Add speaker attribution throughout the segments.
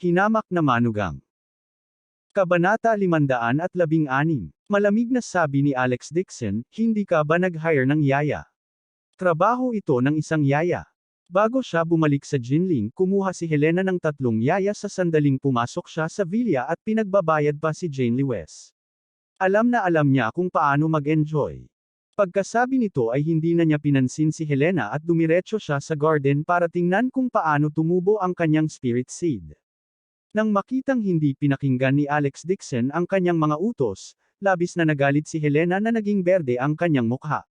Speaker 1: Hinamak na manugang. Kabanata 516. Malamig na sabi ni Alex Dixon, hindi ka ba nag-hire ng yaya? Trabaho ito ng isang yaya. Bago siya bumalik sa Jinling, kumuha si Helena ng 3 yaya sa sandaling pumasok siya sa villa at pinagbabayad pa si Jane Lewes. Alam na alam niya kung paano mag-enjoy. Pagkasabi nito ay hindi na niya pinansin si Helena at dumiretso siya sa garden para tingnan kung paano tumubo ang kanyang spirit seed. Nang makitang hindi pinakinggan ni Alex Dixon ang kanyang mga utos, labis na nagalit si Helena na naging berde ang kanyang mukha.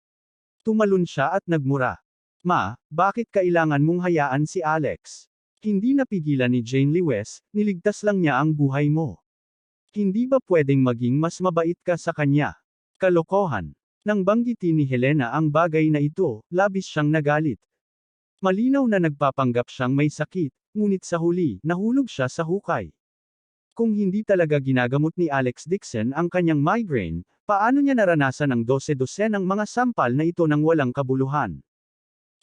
Speaker 1: Tumalon siya at nagmura. Ma, bakit kailangan mong hayaan si Alex? Hindi napigilan ni Jane Lewes, niligtas lang niya ang buhay mo. Hindi ba pwedeng maging mas mabait ka sa kanya? Kalokohan. Nang banggitin ni Helena ang bagay na ito, labis siyang nagalit. Malinaw na nagpapanggap siyang may sakit, ngunit sa huli, nahulog siya sa hukay. Kung hindi talaga ginagamot ni Alex Dixon ang kanyang migraine, paano niya naranasan ang 12-dosenang mga sampal na ito ng walang kabuluhan?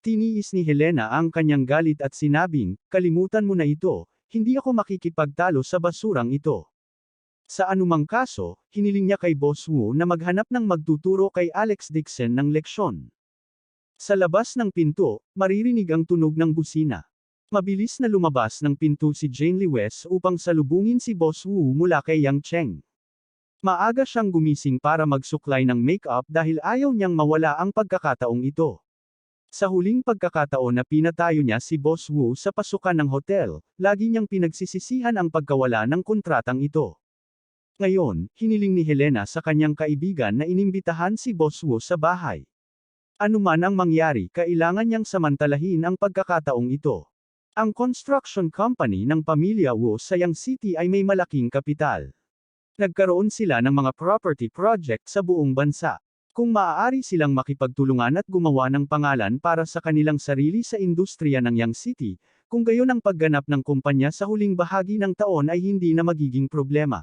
Speaker 1: Tiniis ni Helena ang kanyang galit at sinabing, kalimutan mo na ito, hindi ako makikipagtalo sa basurang ito. Sa anumang kaso, hiniling niya kay Boss Wu na maghanap ng magtuturo kay Alex Dixon ng leksyon. Sa labas ng pinto, maririnig ang tunog ng busina. Mabilis na lumabas ng pinto si Jane Lewes upang salubungin si Boss Wu mula kay Yang Cheng. Maaga siyang gumising para magsuklay ng make-up dahil ayaw niyang mawala ang pagkakataong ito. Sa huling pagkakataon na pinatayo niya si Boss Wu sa pasukan ng hotel, lagi niyang pinagsisisihan ang pagkawala ng kontratang ito. Ngayon, hiniling ni Helena sa kanyang kaibigan na inimbitahan si Boss Wu sa bahay. Ano man ang mangyari, kailangan niyang samantalahin ang pagkakataong ito. Ang construction company ng pamilya Wu sa Yang City ay may malaking kapital. Nagkaroon sila ng mga property project sa buong bansa. Kung maaari silang makipagtulungan at gumawa ng pangalan para sa kanilang sarili sa industriya ng Yang City, kung gayon ang pagganap ng kumpanya sa huling bahagi ng taon ay hindi na magiging problema.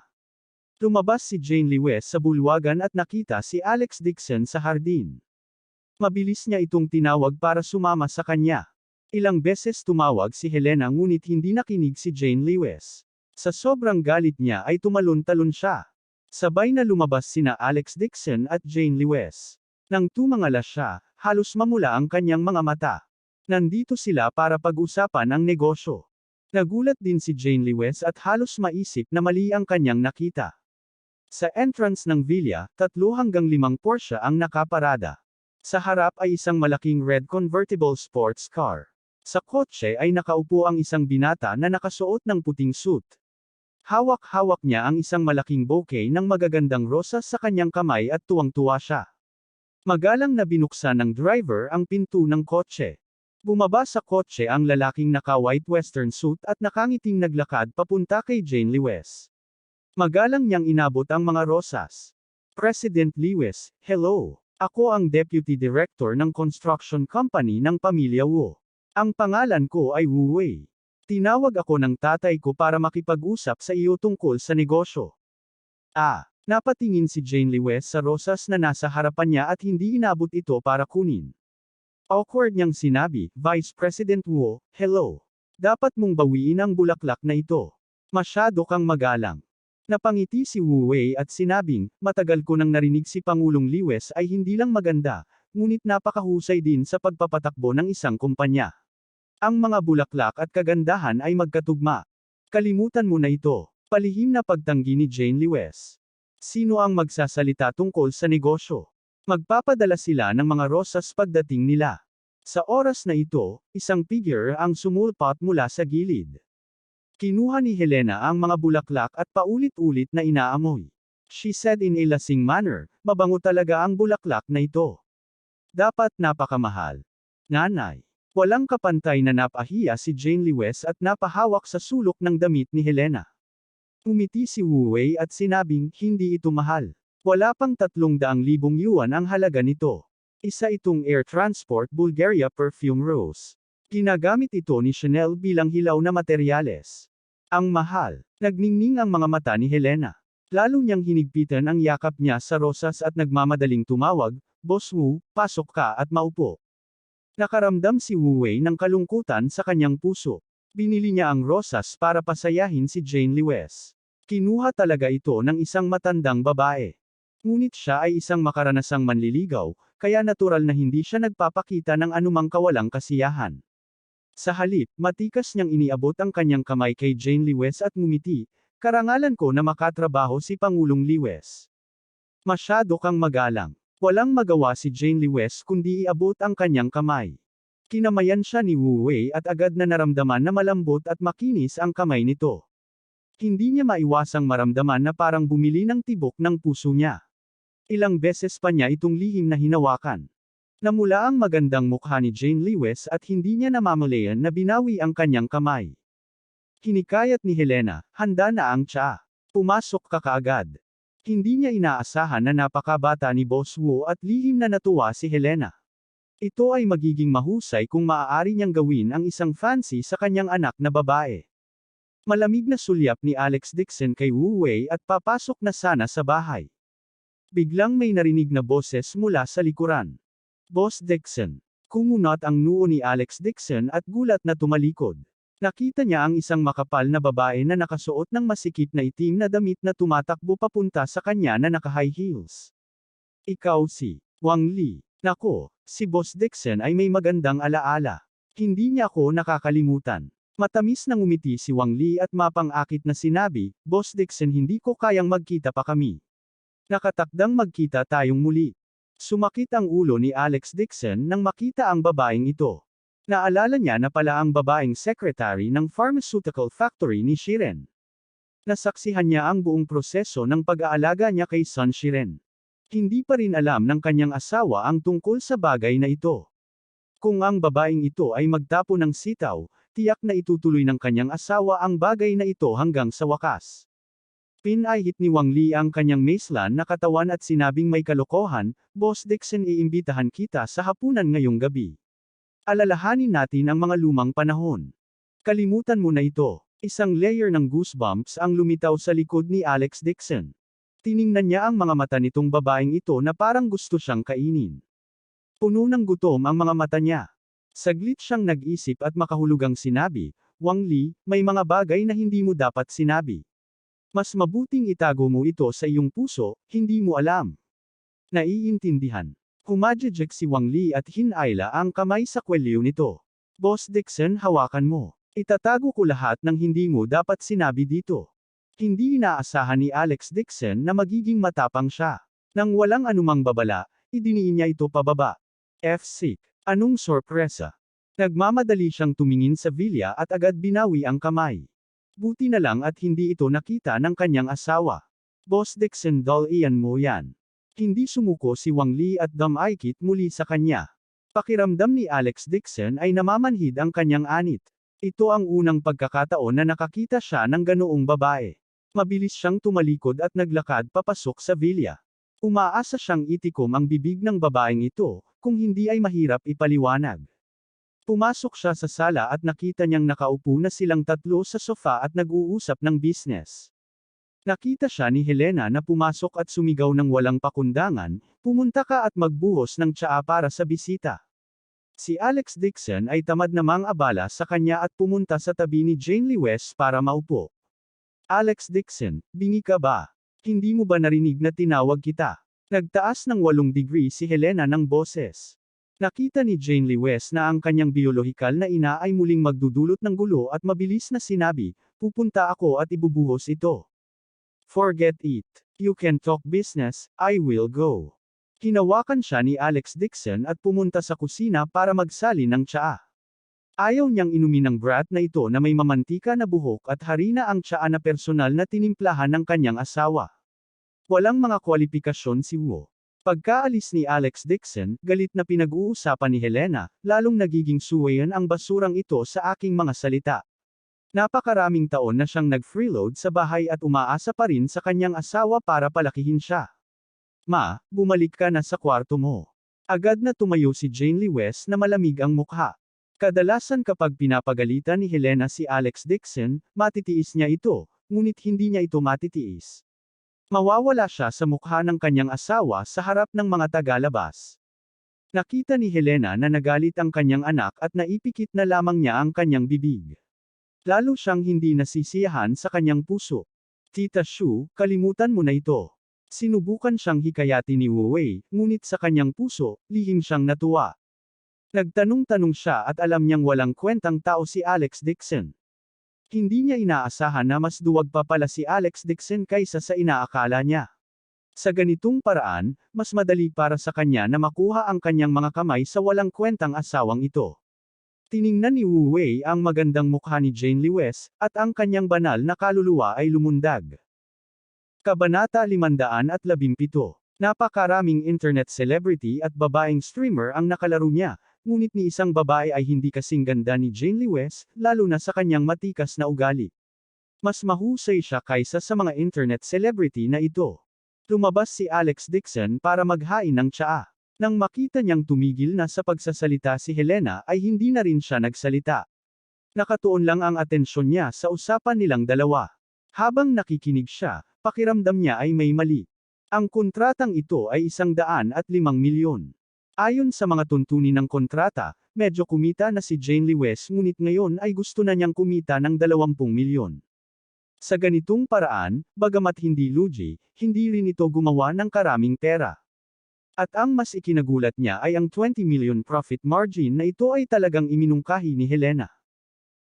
Speaker 1: Lumabas si Jane Lewes sa bulwagan at nakita si Alex Dixon sa hardin. Mabilis niya itong tinawag para sumama sa kanya. Ilang beses tumawag si Helena ngunit hindi nakinig si Jane Lewes. Sa sobrang galit niya ay tumalon-talon siya. Sabay na lumabas sina Alex Dixon at Jane Lewes. Nang tumangala siya, halos mamula ang kanyang mga mata. Nandito sila para pag-usapan ang negosyo. Nagulat din si Jane Lewes at halos maisip na mali ang kanyang nakita. Sa entrance ng villa, 3 hanggang 5 Porsche ang nakaparada. Sa harap ay isang malaking red convertible sports car. Sa kotse ay nakaupo ang isang binata na nakasuot ng puting suit. Hawak-hawak niya ang isang malaking bouquet ng magagandang rosas sa kanyang kamay at tuwang-tuwa siya. Magalang na binuksan ng driver ang pinto ng kotse. Bumaba sa kotse ang lalaking naka-white western suit at nakangiting naglakad papunta kay Jane Lewes. Magalang niyang inabot ang mga rosas. President Lewes, hello. Ako ang Deputy Director ng construction company ng pamilya Wu. Ang pangalan ko ay Wu Wei. Tinawag ako ng tatay ko para makipag-usap sa iyo tungkol sa negosyo. Napatingin si Jane Lewes sa rosas na nasa harapan niya at hindi inabot ito para kunin. Awkward niyang sinabi, Vice President Wu, hello. Dapat mong bawiin ang bulaklak na ito. Masyado kang magalang. Napangiti si Wu Wei at sinabing, matagal ko nang narinig si Pangulong Lewes ay hindi lang maganda, ngunit napakahusay din sa pagpapatakbo ng isang kumpanya. Ang mga bulaklak at kagandahan ay magkatugma. Kalimutan mo na ito. Palihim na pagtanggi ni Jane Lewes. Sino ang magsasalita tungkol sa negosyo? Magpapadala sila ng mga rosas pagdating nila. Sa oras na ito, isang figure ang sumulpot mula sa gilid. Kinuha ni Helena ang mga bulaklak at paulit-ulit na inaamoy. She said in a lasing manner, mabango talaga ang bulaklak na ito. Dapat napakamahal. Nanay. Walang kapantay na napahiya si Jane Lewes at napahawak sa sulok ng damit ni Helena. Umiti si Wu Wei at sinabing, hindi ito mahal. Wala pang 300,000 yuan ang halaga nito. Isa itong Air Transport Bulgaria Perfume Rose. Ginagamit ito ni Chanel bilang hilaw na materyales. Ang mahal. Nagningning ang mga mata ni Helena. Lalo niyang hinigpitan ang yakap niya sa rosas at nagmamadaling tumawag, Boss Wu, pasok ka at maupo. Nakaramdam si Wu Wei ng kalungkutan sa kanyang puso. Binili niya ang rosas para pasayahin si Jane Lewes. Kinuha talaga ito ng isang matandang babae. Ngunit siya ay isang makaranasang manliligaw, kaya natural na hindi siya nagpapakita ng anumang kawalang kasiyahan. Sa halip, matikas niyang iniabot ang kanyang kamay kay Jane Lewes at ngumiti, "Karangalan ko na makatrabaho si Pangulong Lewes. Masyado kang magalang." Walang magawa si Jane Lewes kundi iabot ang kanyang kamay. Kinamayan siya ni Wu Wei at agad na naramdaman na malambot at makinis ang kamay nito. Hindi niya maiwasang maramdaman na parang bumili ng tibok ng puso niya. Ilang beses pa niya itong lihim na hinawakan. Namula ang magandang mukha ni Jane Lewes at hindi niya namamalayan na binawi ang kanyang kamay. Hinikayat ni Helena, "Handa na ang tsaa. Pumasok ka kaagad." Hindi niya inaasahan na napakabata ni Boss Wu at lihim na natuwa si Helena. Ito ay magiging mahusay kung maaari niyang gawin ang isang fancy sa kanyang anak na babae. Malamig na sulyap ni Alex Dixon kay Wu Wei at papasok na sana sa bahay. Biglang may narinig na boses mula sa likuran. "Boss Dixon." Kumunot ang noo ni Alex Dixon at gulat na tumalikod. Nakita niya ang isang makapal na babae na nakasuot ng masikip na itim na damit na tumatakbo papunta sa kanya na naka-high heels. "Ikaw si Wang Li." "Nako, si Boss Dixon ay may magandang alaala. Hindi niya ako nakakalimutan." Matamis na ngumiti si Wang Li at mapang-akit na sinabi, "Boss Dixon, hindi ko kayang magkita pa kami. Nakatakdang magkita tayong muli." Sumakit ang ulo ni Alex Dixon nang makita ang babaeng ito. Naalala niya na pala ang babaeng secretary ng pharmaceutical factory ni Shiren. Nasaksihan niya ang buong proseso ng pag-aalaga niya kay Sun Shiren. Hindi pa rin alam ng kanyang asawa ang tungkol sa bagay na ito. Kung ang babaeng ito ay magtapo ng sitaw, tiyak na itutuloy ng kanyang asawa ang bagay na ito hanggang sa wakas. Pinahit ni Wang Li ang kanyang maislan na katawan at sinabing may kalokohan, "Boss Dixon, iimbitahan kita sa hapunan ngayong gabi. Alalahanin natin ang mga lumang panahon." "Kalimutan mo na ito." Isang layer ng goosebumps ang lumitaw sa likod ni Alex Dixon. Tiningnan niya ang mga mata nitong babaeng ito na parang gusto siyang kainin. Puno ng gutom ang mga mata niya. Saglit siyang nag-isip at makahulugang sinabi, "Wang Li, may mga bagay na hindi mo dapat sinabi. Mas mabuting itago mo ito sa iyong puso, hindi mo alam." "Naiintindihan." Humajijek si Wang Li at hinayla ang kamay sa kwelyo nito. "Boss Dixon, hawakan mo. Itatago ko lahat ng hindi mo dapat sinabi dito." Hindi inaasahan ni Alex Dixon na magiging matapang siya. Nang walang anumang babala, idiniin niya ito pababa. F-sick. Anong sorpresa? Nagmamadali siyang tumingin sa Villa at agad binawi ang kamay. Buti na lang at hindi ito nakita ng kanyang asawa. "Boss Dixon, doll, iyan mo yan." Hindi sumuko si Wang Li at dumaikit muli sa kanya. Pakiramdam ni Alex Dixon ay namamanhid ang kanyang anit. Ito ang unang pagkakataon na nakakita siya ng ganoong babae. Mabilis siyang tumalikod at naglakad papasok sa villa. Umaasa siyang itikom ang bibig ng babaeng ito, kung hindi ay mahirap ipaliwanag. Pumasok siya sa sala at nakita niyang nakaupo na silang tatlo sa sofa at nag-uusap ng business. Nakita siya ni Helena na pumasok at sumigaw ng walang pakundangan, "Pumunta ka at magbuhos ng tsaa para sa bisita." Si Alex Dixon ay tamad namang abala sa kanya at pumunta sa tabi ni Jane Lewes para maupo. "Alex Dixon, bingi ka ba? Hindi mo ba narinig na tinawag kita?" Nagtaas ng 8 degree si Helena ng boses. Nakita ni Jane Lewes na ang kanyang biolohikal na ina ay muling magdudulot ng gulo at mabilis na sinabi, "Pupunta ako at ibubuhos ito." "Forget it. You can talk business, I will go." Hinawakan siya ni Alex Dixon at pumunta sa kusina para magsalin ng tsaa. Ayaw niyang inumin ng brat na ito na may mamantika na buhok at harina ang tsaa na personal na tinimplahan ng kanyang asawa. Walang mga kwalipikasyon si Wu. Pagkaalis ni Alex Dixon, galit na pinag-uusapan ni Helena, "Lalong nagiging suwayan ang basurang ito sa aking mga salita. Napakaraming taon na siyang nag-freeload sa bahay at umaasa pa rin sa kanyang asawa para palakihin siya. Ma, bumalik ka na sa kwarto mo." Agad na tumayo si Jane Lewes na malamig ang mukha. Kadalasan kapag pinapagalitan ni Helena si Alex Dixon, matitiis niya ito, ngunit hindi niya ito matitiis. Mawawala siya sa mukha ng kanyang asawa sa harap ng mga tagalabas. Nakita ni Helena na nagalit ang kanyang anak at naipikit na lamang niya ang kanyang bibig. Lalo siyang hindi nasisiyahan sa kanyang puso. Tita Shu, kalimutan mo na ito. Sinubukan siyang hikayatin ni Wu Wei, ngunit sa kanyang puso, lihim siyang natuwa. Nagtanong-tanong siya at alam niyang walang kwentang tao si Alex Dixon. Hindi niya inaasahan na mas duwag pa pala si Alex Dixon kaysa sa inaakala niya. Sa ganitong paraan, mas madali para sa kanya na makuha ang kanyang mga kamay sa walang kwentang asawang ito. Tiningnan ni Wu Wei ang magandang mukha ni Jane Lewes, at ang kanyang banal na kaluluwa ay lumundag. Kabanata 517. Napakaraming internet celebrity at babaeng streamer ang nakalaro niya, ngunit ni isang babae ay hindi kasing ganda ni Jane Lewes, lalo na sa kanyang matikas na ugali. Mas mahusay siya kaysa sa mga internet celebrity na ito. Lumabas si Alex Dixon para maghain ng tsaa. Nang makita niyang tumigil na sa pagsasalita si Helena ay hindi na rin siya nagsalita. Nakatuon lang ang atensyon niya sa usapan nilang dalawa. Habang nakikinig siya, pakiramdam niya ay may mali. Ang kontratang ito ay 105 milyon. Ayon sa mga tuntunin ng kontrata, medyo kumita na si Jane Lewes ngunit ngayon ay gusto na niyang kumita ng 20 milyon. Sa ganitong paraan, bagamat hindi lugi, hindi rin ito gumawa ng karaming pera. At ang mas ikinagulat niya ay ang 20 million profit margin na ito ay talagang iminungkahi ni Helena.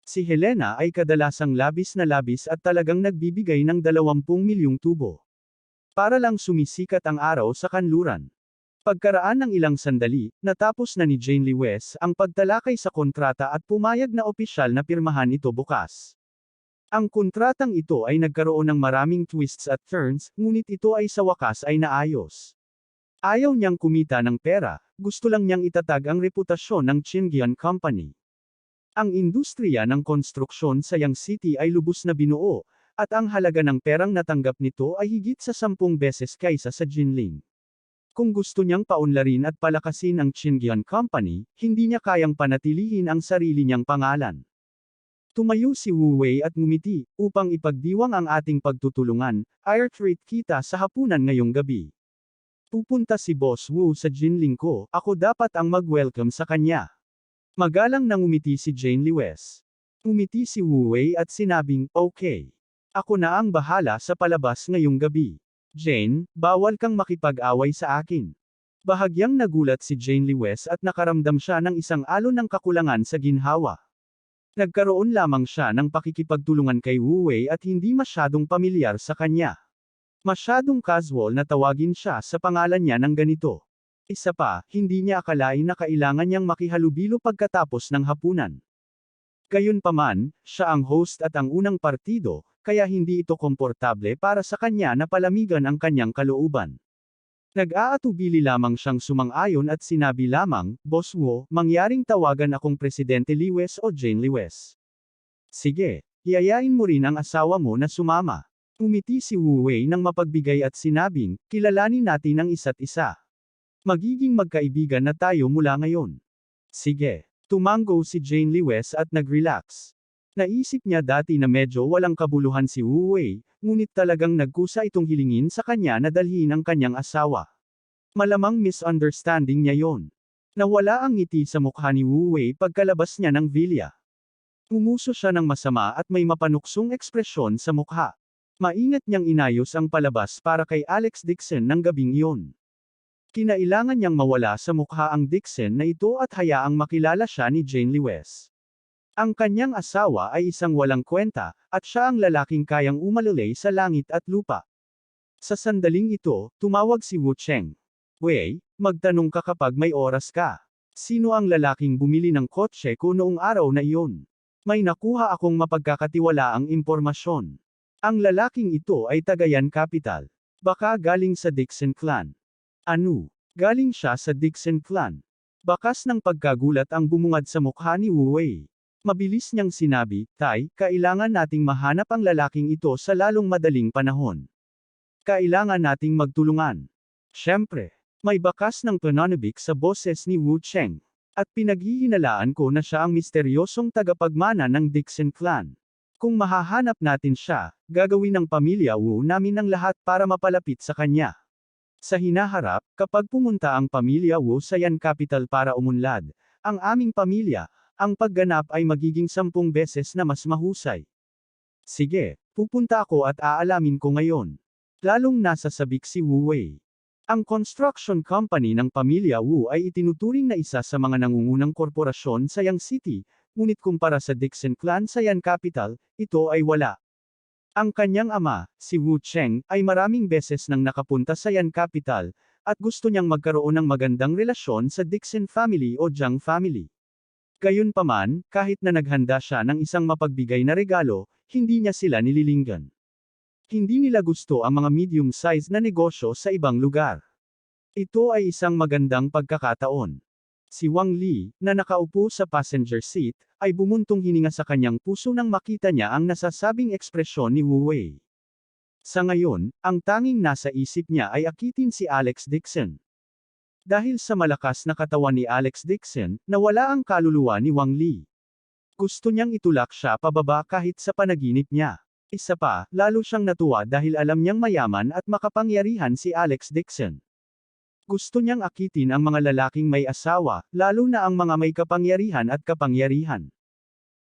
Speaker 1: Si Helena ay kadalasang labis na labis at talagang nagbibigay ng 20 milyong tubo. Para lang sumisikat ang araw sa kanluran. Pagkaraan ng ilang sandali, natapos na ni Jane Lewes ang pagtalakay sa kontrata at pumayag na opisyal na pirmahan ito bukas. Ang kontratang ito ay nagkaroon ng maraming twists at turns, ngunit ito ay sa wakas ay naayos. Ayaw niyang kumita ng pera, gusto lang niyang itatag ang reputasyon ng Chingian Company. Ang industriya ng konstruksyon sa Yang City ay lubos na binuo, at ang halaga ng perang natanggap nito ay higit sa 10 beses kaysa sa Jinling. Kung gusto niyang paunlarin at palakasin ang Chingian Company, hindi niya kayang panatilihin ang sarili niyang pangalan. Tumayo si Wu Wei at ngumiti, upang ipagdiwang ang ating pagtutulungan, I'll treat kita sa hapunan ngayong gabi. Pupunta si Boss Wu sa Jinling ko, ako dapat ang mag-welcome sa kanya. Magalang nangumiti si Jane Lewes. Umiti si Wu Wei at sinabing, okay. Ako na ang bahala sa palabas ngayong gabi. Jane, bawal kang makipag-away sa akin. Bahagyang nagulat si Jane Lewes at nakaramdam siya ng isang alon ng kakulangan sa ginhawa. Nagkaroon lamang siya ng pakikipagtulungan kay Wu Wei at hindi masyadong pamilyar sa kanya. Masyadong casual na tawagin siya sa pangalan niya ng ganito. Isa pa, hindi niya akalain na kailangan niyang makihalubilo pagkatapos ng hapunan. Gayunpaman, siya ang host at ang unang partido, kaya hindi ito komportable para sa kanya na palamigan ang kanyang kalooban. Nag-aatubili lamang siyang sumang-ayon at sinabi lamang, Boss Wu, mangyaring tawagan akong Presidente Lewes o Jane Lewes. Sige, iayain mo rin ang asawa mo na sumama. Umiti si Wu Wei nang mapagbigay at sinabing, kilalanin natin ang isa't isa. Magiging magkaibigan na tayo mula ngayon. Sige. Tumango si Jane Lewes at nag-relax. Naisip niya dati na medyo walang kabuluhan si Wu Wei, ngunit talagang nagkusa itong hilingin sa kanya na dalhin ang kanyang asawa. Malamang misunderstanding niya yon. Nawala ang ngiti sa mukha ni Wu Wei pagkalabas niya ng villa. Umuso siya ng masama at may mapanuksong ekspresyon sa mukha. Maingat niyang inayos ang palabas para kay Alex Dixon ng gabing iyon. Kinailangan niyang mawala sa mukha ang Dixon na ito at hayaang makilala siya ni Jane Lewes. Ang kanyang asawa ay isang walang kwenta, at siya ang lalaking kayang umalulay sa langit at lupa. Sa sandaling ito, tumawag si Wu Cheng. Wei, magtanong ka kapag may oras ka. Sino ang lalaking bumili ng kotse ko noong araw na iyon? May nakuha akong mapagkakatiwalaang impormasyon. Ang lalaking ito ay Tagayan Capital. Baka galing sa Dixon clan. Ano? Galing siya sa Dixon clan. Bakas ng pagkagulat ang bumungad sa mukha ni Wu Wei. Mabilis niyang sinabi, Tay, kailangan nating mahanap ang lalaking ito sa lalong madaling panahon. Kailangan nating magtulungan. Siyempre, may bakas ng pananabik sa boses ni Wu Cheng. At pinaghihinalaan ko na siya ang misteryosong tagapagmana ng Dixon clan. Kung mahahanap natin siya, gagawin ng pamilya Wu namin ang lahat para mapalapit sa kanya. Sa hinaharap, kapag pumunta ang pamilya Wu sa Yan Capital para umunlad, ang aming pamilya, ang pagganap ay magiging 10 beses na mas mahusay. Sige, pupunta ako at aalamin ko ngayon. Lalong nasa sabik si Wu Wei. Ang construction company ng pamilya Wu ay itinuturing na isa sa mga nangungunang korporasyon sa Yang City, ngunit kumpara sa Dixon Clan sa Yan Capital, ito ay wala. Ang kanyang ama, si Wu Cheng, ay maraming beses nang nakapunta sa Yan Capital, at gusto niyang magkaroon ng magandang relasyon sa Dixon family o Jiang family. Gayunpaman, kahit na naghanda siya ng isang mapagbigay na regalo, hindi niya sila nililinggan. Hindi nila gusto ang mga medium-sized na negosyo sa ibang lugar. Ito ay isang magandang pagkakataon. Si Wang Li, na nakaupo sa passenger seat, ay bumuntong hininga sa kanyang puso nang makita niya ang nasasabing ekspresyon ni Wu Wei. Sa ngayon, ang tanging nasa isip niya ay akitin si Alex Dixon. Dahil sa malakas na katawan ni Alex Dixon, nawala ang kaluluwa ni Wang Li. Gusto niyang itulak siya pababa kahit sa panaginip niya. Isa pa, lalo siyang natuwa dahil alam niyang mayaman at makapangyarihan si Alex Dixon. Gusto niyang akitin ang mga lalaking may asawa, lalo na ang mga may kapangyarihan at kapangyarihan.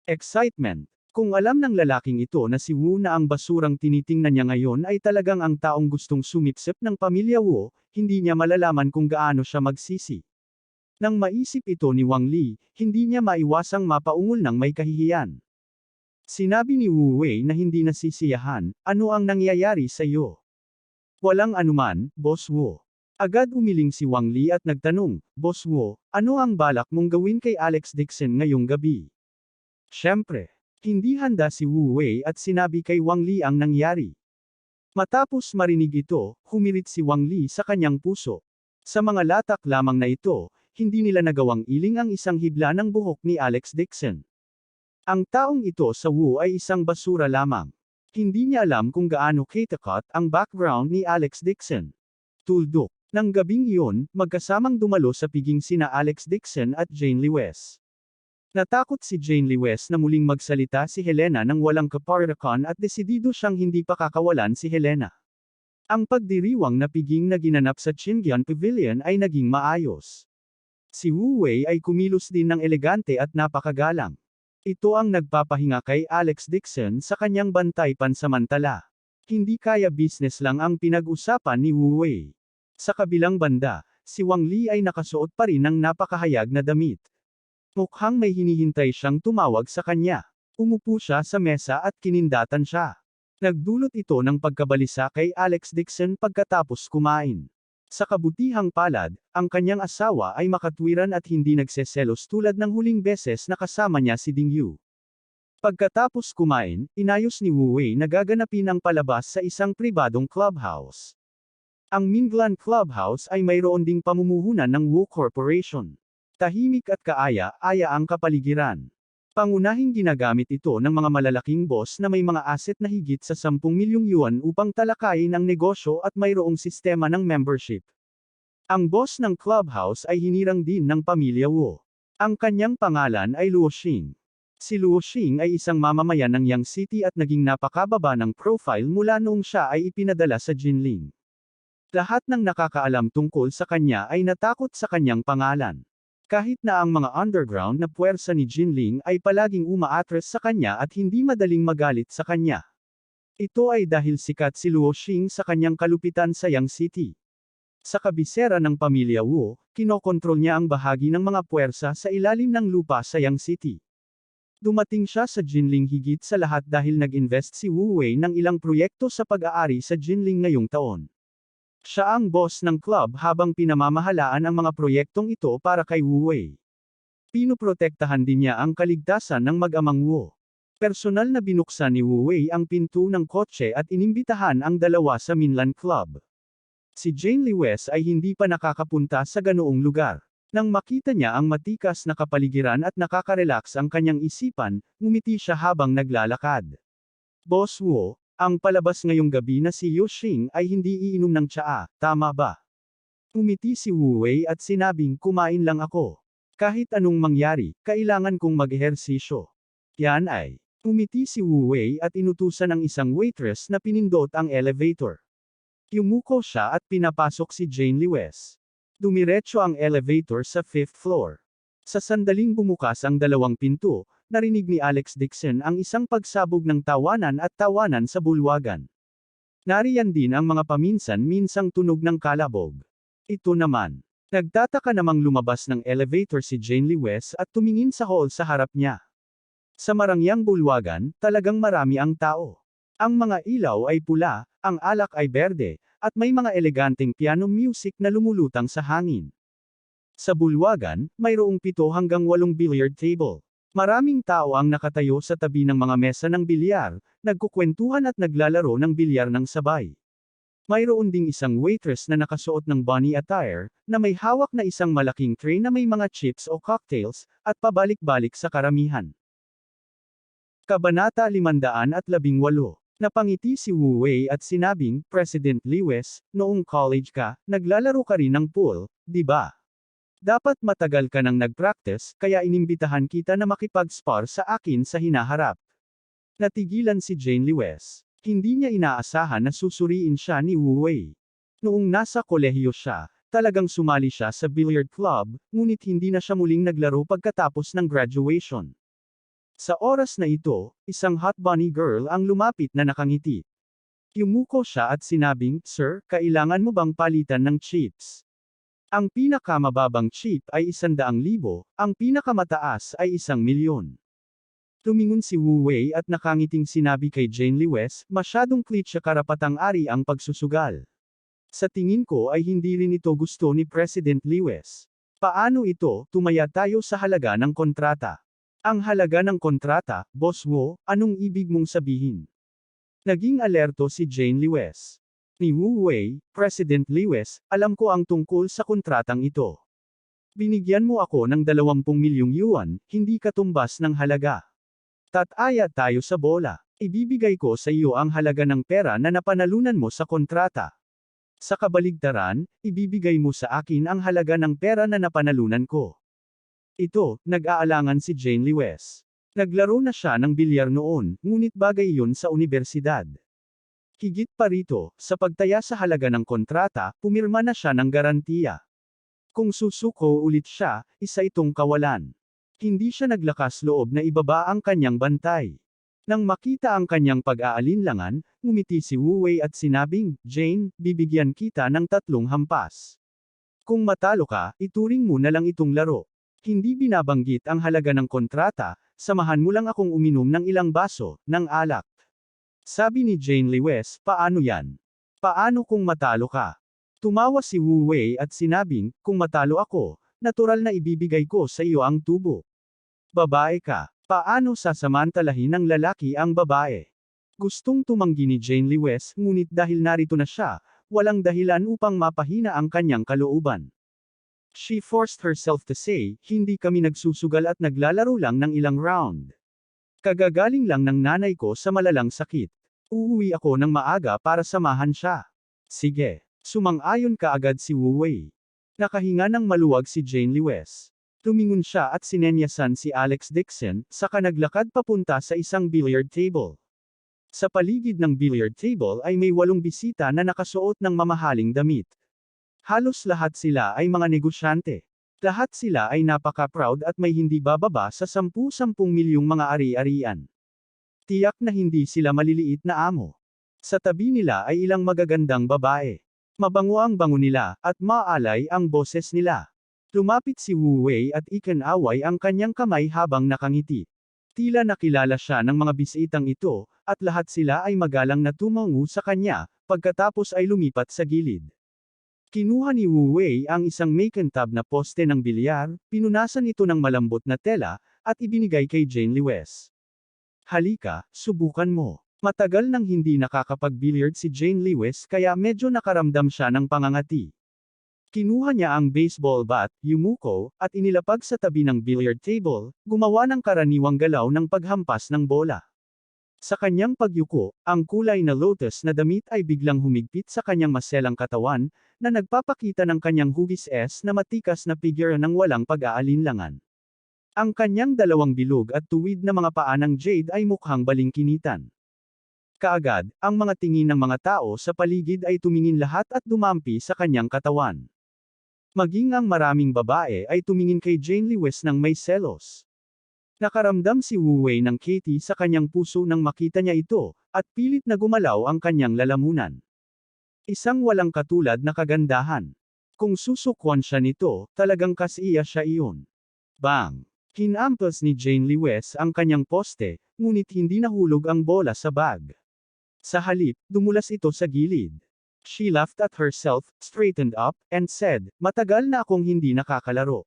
Speaker 1: Excitement. Kung alam ng lalaking ito na si Wu na ang basurang tinitingnan niya ngayon ay talagang ang taong gustong sumipsip ng pamilya Wu, hindi niya malalaman kung gaano siya magsisi. Nang maisip ito ni Wang Li, hindi niya maiwasang mapaungol ng may kahihiyan. Sinabi ni Wu Wei na hindi nasisiyahan, ano ang nangyayari sa iyo? Walang anuman, Boss Wu. Agad umiling si Wang Li at nagtanong, Boss Wu, ano ang balak mong gawin kay Alex Dixon ngayong gabi? Siyempre. Hindi handa si Wu Wei at sinabi kay Wang Li ang nangyari. Matapos marinig ito, humirit si Wang Li sa kanyang puso. Sa mga latak lamang na ito, hindi nila nagawang iling ang isang hibla ng buhok ni Alex Dixon. Ang taong ito sa Wu ay isang basura lamang. Hindi niya alam kung gaano katakot ang background ni Alex Dixon. Tuldok. Nang gabing iyon, magkasamang dumalo sa piging sina Alex Dixon at Jane Lewes. Natakot si Jane Lewes na muling magsalita si Helena nang walang kaparakan at desidido siyang hindi pa kakawalan si Helena. Ang pagdiriwang na piging na ginanap sa Qingyan Pavilion ay naging maayos. Si Wu Wei ay kumilos din ng elegante at napakagalang. Ito ang nagpapahinga kay Alex Dixon sa kanyang bantay pansamantala. Hindi kaya business lang ang pinag-usapan ni Wu Wei. Sa kabilang banda, si Wang Li ay nakasuot pa rin ng napakahayag na damit. Mukhang may hinihintay siyang tumawag sa kanya. Umupo siya sa mesa at kinindatan siya. Nagdulot ito ng pagkabalisa kay Alex Dixon pagkatapos kumain. Sa kabutihang palad, ang kanyang asawa ay makatwiran at hindi nagseselos tulad ng huling beses na kasama niya si Ding Yu. Pagkatapos kumain, inayos ni Wu Wei na gaganapin ang palabas sa isang pribadong clubhouse. Ang Minglan Clubhouse ay mayroon ding pamumuhunan ng Wu Corporation. Tahimik at kaaya-aya ang kapaligiran. Pangunahing ginagamit ito ng mga malalaking boss na may mga asset na higit sa 10 milyong yuan upang talakayin ang negosyo at mayroong sistema ng membership. Ang boss ng clubhouse ay hinirang din ng pamilya Wu. Ang kanyang pangalan ay Luo Xing. Si Luo Xing ay isang mamamayan ng Yang City at naging napakababa ng profile mula noong siya ay ipinadala sa Jinling. Lahat ng nakakaalam tungkol sa kanya ay natakot sa kanyang pangalan. Kahit na ang mga underground na puwersa ni Jinling ay palaging umaatres sa kanya at hindi madaling magalit sa kanya. Ito ay dahil sikat si Luo Xing sa kanyang kalupitan sa Yang City. Sa kabisera ng pamilya Wu, kinokontrol niya ang bahagi ng mga puwersa sa ilalim ng lupa sa Yang City. Dumating siya sa Jinling higit sa lahat dahil nag-invest si Wu Wei ng ilang proyekto sa pag-aari sa Jinling ngayong taon. Siya ang boss ng club habang pinamamahalaan ang mga proyektong ito para kay Wu Wei. Pinoprotektahan din niya ang kaligtasan ng mag-amang Wu. Personal na binuksan ni Wu Wei ang pinto ng kotse at inimbitahan ang dalawa sa Minlan Club. Si Jane Lewes ay hindi pa nakakapunta sa ganoong lugar. Nang makita niya ang matikas na kapaligiran at nakaka-relax ang kanyang isipan, ngumiti siya habang naglalakad. Boss Wu, ang palabas ngayong gabi na si Luo Xing ay hindi iinom ng tsaa, tama ba? Umiti si Wu Wei at sinabing kumain lang ako. Kahit anong mangyari, kailangan kong mag-ehersisyo. Yan ay. Umiti si Wu Wei at inutusan ng isang waitress na pinindot ang elevator. Yumuko siya at pinapasok si Jane Lewes. Dumiretso ang elevator sa 5th floor. Sa sandaling bumukas ang dalawang pinto, narinig ni Alex Dixon ang isang pagsabog ng tawanan at tawanan sa bulwagan. Nariyan din ang mga paminsan-minsang tunog ng kalabog. Ito naman. Nagtataka namang lumabas ng elevator si Jane Lewis at tumingin sa hall sa harap niya. Sa marangyang bulwagan, talagang marami ang tao. Ang mga ilaw ay pula, ang alak ay berde, at may mga eleganteng piano music na lumulutang sa hangin. Sa bulwagan, mayroong 7 hanggang 8 billiard table. Maraming tao ang nakatayo sa tabi ng mga mesa ng bilyar, nagkukwentuhan at naglalaro ng bilyar ng sabay. Mayroon ding isang waitress na nakasuot ng bunny attire, na may hawak na isang malaking tray na may mga chips o cocktails, at pabalik-balik sa karamihan. Kabanata 518. Napangiti si Wu Wei at sinabing, President Lewis, noong college ka, naglalaro ka rin ng pool, di ba? Dapat matagal ka nang nag-practice, kaya inimbitahan kita na makipag-spar sa akin sa hinaharap. Natigilan si Jane Lewis. Hindi niya inaasahan na susuriin siya ni Wu Wei. Noong nasa kolehiyo siya, talagang sumali siya sa billiard club, ngunit hindi na siya muling naglaro pagkatapos ng graduation. Sa oras na ito, isang hot bunny girl ang lumapit na nakangiti. Yumuko siya at sinabing, Sir, kailangan mo bang palitan ng chips? Ang pinakamababang chip ay 100,000, ang pinakamataas ay 1,000,000. Tumingon si Wu Wei at nakangiting sinabi kay Jane Lewis, masyadong klitsa karapatang-ari ang pagsusugal. Sa tingin ko ay hindi rin ito gusto ni President Lewis. Paano ito, tumaya tayo sa halaga ng kontrata. Ang halaga ng kontrata, Boss Wu, anong ibig mong sabihin? Naging alerto si Jane Lewis. Ni Wu Wei, President Lewis, alam ko ang tungkol sa kontratang ito. Binigyan mo ako ng 20 milyong yuan, hindi katumbas ng halaga. Tataya tayo sa bola. Ibibigay ko sa iyo ang halaga ng pera na napanalunan mo sa kontrata. Sa kabaligtaran, ibibigay mo sa akin ang halaga ng pera na napanalunan ko. Ito, nag-aalangan si Jane Lewis. Naglaro na siya ng bilyar noon, ngunit bagay iyon sa universidad. Higit pa rito, sa pagtaya sa halaga ng kontrata, pumirma na siya ng garantiya. Kung susuko ulit siya, isa itong kawalan. Hindi siya naglakas loob na ibaba ang kanyang bantay. Nang makita ang kanyang pag-aalinlangan, ngumiti si Wu Wei at sinabing, Jane, bibigyan kita ng 3 hampas. Kung matalo ka, ituring mo na lang itong laro. Hindi binabanggit ang halaga ng kontrata, samahan mo lang akong uminom ng ilang baso, ng alak. Sabi ni Jane Lewis, paano yan? Paano kung matalo ka? Tumawa si Wu Wei at sinabing, kung matalo ako, natural na ibibigay ko sa iyo ang tubo. Babae ka. Paano sasamantalahin ng lalaki ang babae? Gustong tumanggi ni Jane Lewis, ngunit dahil narito na siya, walang dahilan upang mapahina ang kanyang kalooban. She forced herself to say, hindi kami nagsusugal at naglalaro lang ng ilang round. Kagagaling lang ng nanay ko sa malalang sakit. Uuwi ako ng maaga para samahan siya. Sige. Sumang-ayon kaagad si Wu Wei. Nakahinga ng maluwag si Jane Lewis. Tumingon siya at sinenyasan si Alex Dixon, saka naglakad papunta sa isang billiard table. Sa paligid ng billiard table ay may 8 bisita na nakasuot ng mamahaling damit. Halos lahat sila ay mga negosyante. Lahat sila ay napaka-proud at may hindi bababa sa 10-10 milyong mga ari-arian. Tiyak na hindi sila maliliit na amo. Sa tabi nila ay ilang magagandang babae. Mabango ang bango nila, at maalay ang boses nila. Lumapit si Wu Wei at ikinaway ang kanyang kamay habang nakangiti. Tila nakilala siya ng mga bisitang ito, at lahat sila ay magalang na tumango sa kanya, pagkatapos ay lumipat sa gilid. Kinuha ni Wu Wei ang isang makintab na poste ng bilyar, pinunasan ito ng malambot na tela, at ibinigay kay Jane Lewis. Halika, subukan mo. Matagal nang hindi nakakapag-billiard si Jane Lewis kaya medyo nakaramdam siya ng pangangati. Kinuha niya ang baseball bat, yumuko, at inilapag sa tabi ng billiard table, gumawa ng karaniwang galaw ng paghampas ng bola. Sa kanyang pagyuko, ang kulay na lotus na damit ay biglang humigpit sa kanyang maselang katawan, na nagpapakita ng kanyang hugis S na matikas na figure ng walang pag-aalinlangan. Ang kanyang 2 bilog at tuwid na mga paa ng jade ay mukhang balingkinitan. Kaagad, ang mga tingin ng mga tao sa paligid ay tumingin lahat at dumampi sa kanyang katawan. Maging ang maraming babae ay tumingin kay Jane Lewis ng may selos. Nakaramdam si Wu Wei ng Katie sa kanyang puso nang makita niya ito, at pilit na gumalaw ang kanyang lalamunan. Isang walang katulad na kagandahan. Kung susukwan siya nito, talagang kasiya siya iyon. Bang! Hinampas ni Jane Lewis ang kanyang poste, ngunit hindi nahulog ang bola sa bag. Sa halip, dumulas ito sa gilid. She laughed at herself, straightened up, and said, "Matagal na akong hindi nakakalaro.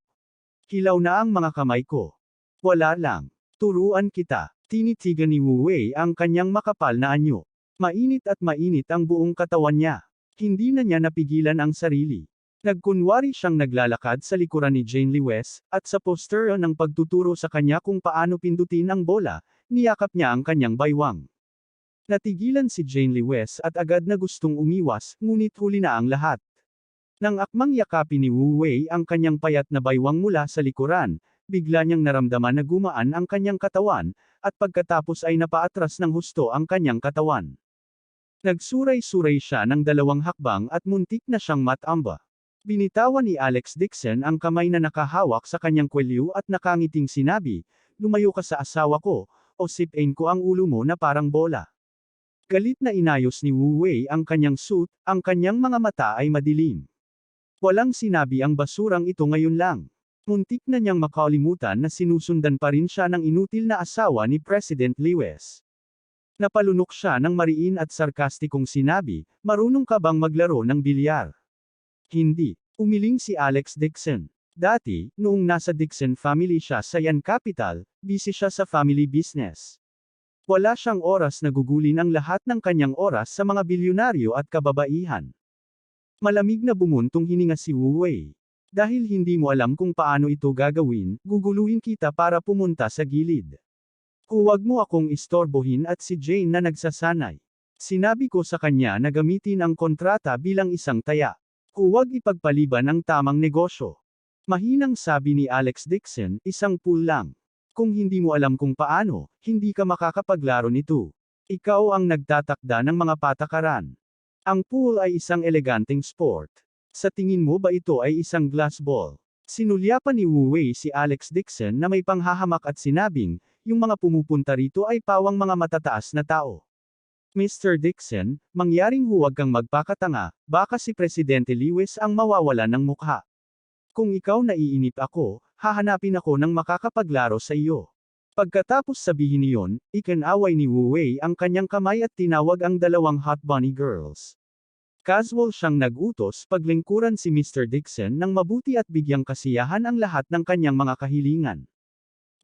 Speaker 1: Hilaw na ang mga kamay ko." "Wala lang. Turuan kita." Tinitigan ni Wu Wei ang kanyang makapal na anyo. Mainit at mainit ang buong katawan niya. Hindi na niya napigilan ang sarili. Nagkunwari siyang naglalakad sa likuran ni Jane Lewis, at sa poster ng pagtuturo sa kanya kung paano pindutin ang bola, niyakap niya ang kanyang baywang. Natigilan si Jane Lewis at agad na gustong umiwas, ngunit huli na ang lahat. Nang akmang yakapin ni Wu Wei ang kanyang payat na baywang mula sa likuran, bigla niyang naramdaman na gumaan ang kanyang katawan, at pagkatapos ay napaatras ng husto ang kanyang katawan. Nagsuray-suray siya ng 2 hakbang at muntik na siyang matamba. Binitawan ni Alex Dixon ang kamay na nakahawak sa kanyang kwelyo at nakangiting sinabi, "Lumayo ka sa asawa ko, o sipain ko ang ulo mo na parang bola." Galit na inayos ni Wu Wei ang kanyang suit, ang kanyang mga mata ay madilim. Walang sinabi ang basurang ito ngayon lang. Muntik na niyang makalimutan na sinusundan pa rin siya ng inutil na asawa ni President Lewis. Napalunok siya ng mariin at sarkastikong sinabi, "Marunong ka bang maglaro ng bilyar?" "Hindi." Umiling si Alex Dixon. Dati, noong nasa Dixon family siya sa Yan Capital, busy siya sa family business. Wala siyang oras na gugulin ang lahat ng kanyang oras sa mga bilyonaryo at kababaihan. Malamig na bumuntong hininga si Wu Wei. "Dahil hindi mo alam kung paano ito gagawin, guguluhin kita para pumunta sa gilid. Huwag mo akong istorbohin." At si Jane na nagsasanay. "Sinabi ko sa kanya na gamitin ang kontrata bilang isang taya. Huwag ipagpaliban ang tamang negosyo." Mahinang sabi ni Alex Dixon, "Isang pool lang. Kung hindi mo alam kung paano, hindi ka makakapaglaro nito. Ikaw ang nagtatakda ng mga patakaran. Ang pool ay isang eleganteng sport. Sa tingin mo ba ito ay isang glass ball?" Sinulyapan ni Wu Wei si Alex Dixon na may panghahamak at sinabing, "Yung mga pumupunta rito ay pawang mga matataas na tao. Mr. Dixon, mangyaring huwag kang magpakatanga, baka si Presidente Lewis ang mawawalan ng mukha. Kung ikaw naiinip ako, hahanapin ako ng makakapaglaro sa iyo." Pagkatapos sabihin niyon, ikinaway ni Wu Wei ang kanyang kamay at tinawag ang 2 hot bunny girls. Casual siyang nag-utos paglingkuran si Mr. Dixon ng mabuti at bigyang kasiyahan ang lahat ng kanyang mga kahilingan.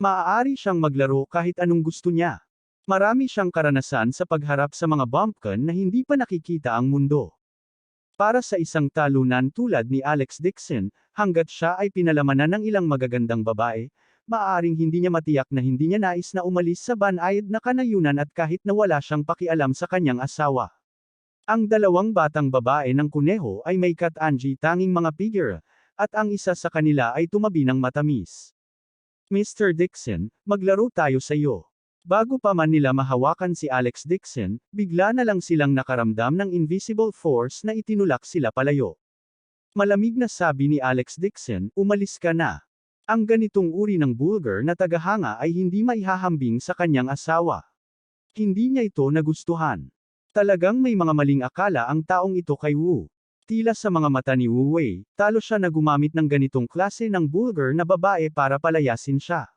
Speaker 1: Maaari siyang maglaro kahit anong gusto niya. Marami siyang karanasan sa pagharap sa mga bumpkin na hindi pa nakikita ang mundo. Para sa isang talunan tulad ni Alex Dixon, hanggat siya ay pinalamanan ng ilang magagandang babae, maaaring hindi niya matiyak na hindi niya nais na umalis sa banayad na kanayunan at kahit na wala siyang pakialam sa kanyang asawa. Ang 2 batang babae ng kuneho ay may kat-anji tanging mga figure, at ang isa sa kanila ay tumabi ng matamis. "Mr. Dixon, maglaro tayo sa iyo." Bago pa man nila mahawakan si Alex Dixon, bigla na lang silang nakaramdam ng invisible force na itinulak sila palayo. Malamig na sabi ni Alex Dixon, "Umalis ka na." Ang ganitong uri ng bulgar na tagahanga ay hindi maihahambing sa kanyang asawa. Hindi niya ito nagustuhan. Talagang may mga maling akala ang taong ito kay Wu. Tila sa mga mata ni Wu Wei, talo siya na gumamit ng ganitong klase ng bulgar na babae para palayasin siya.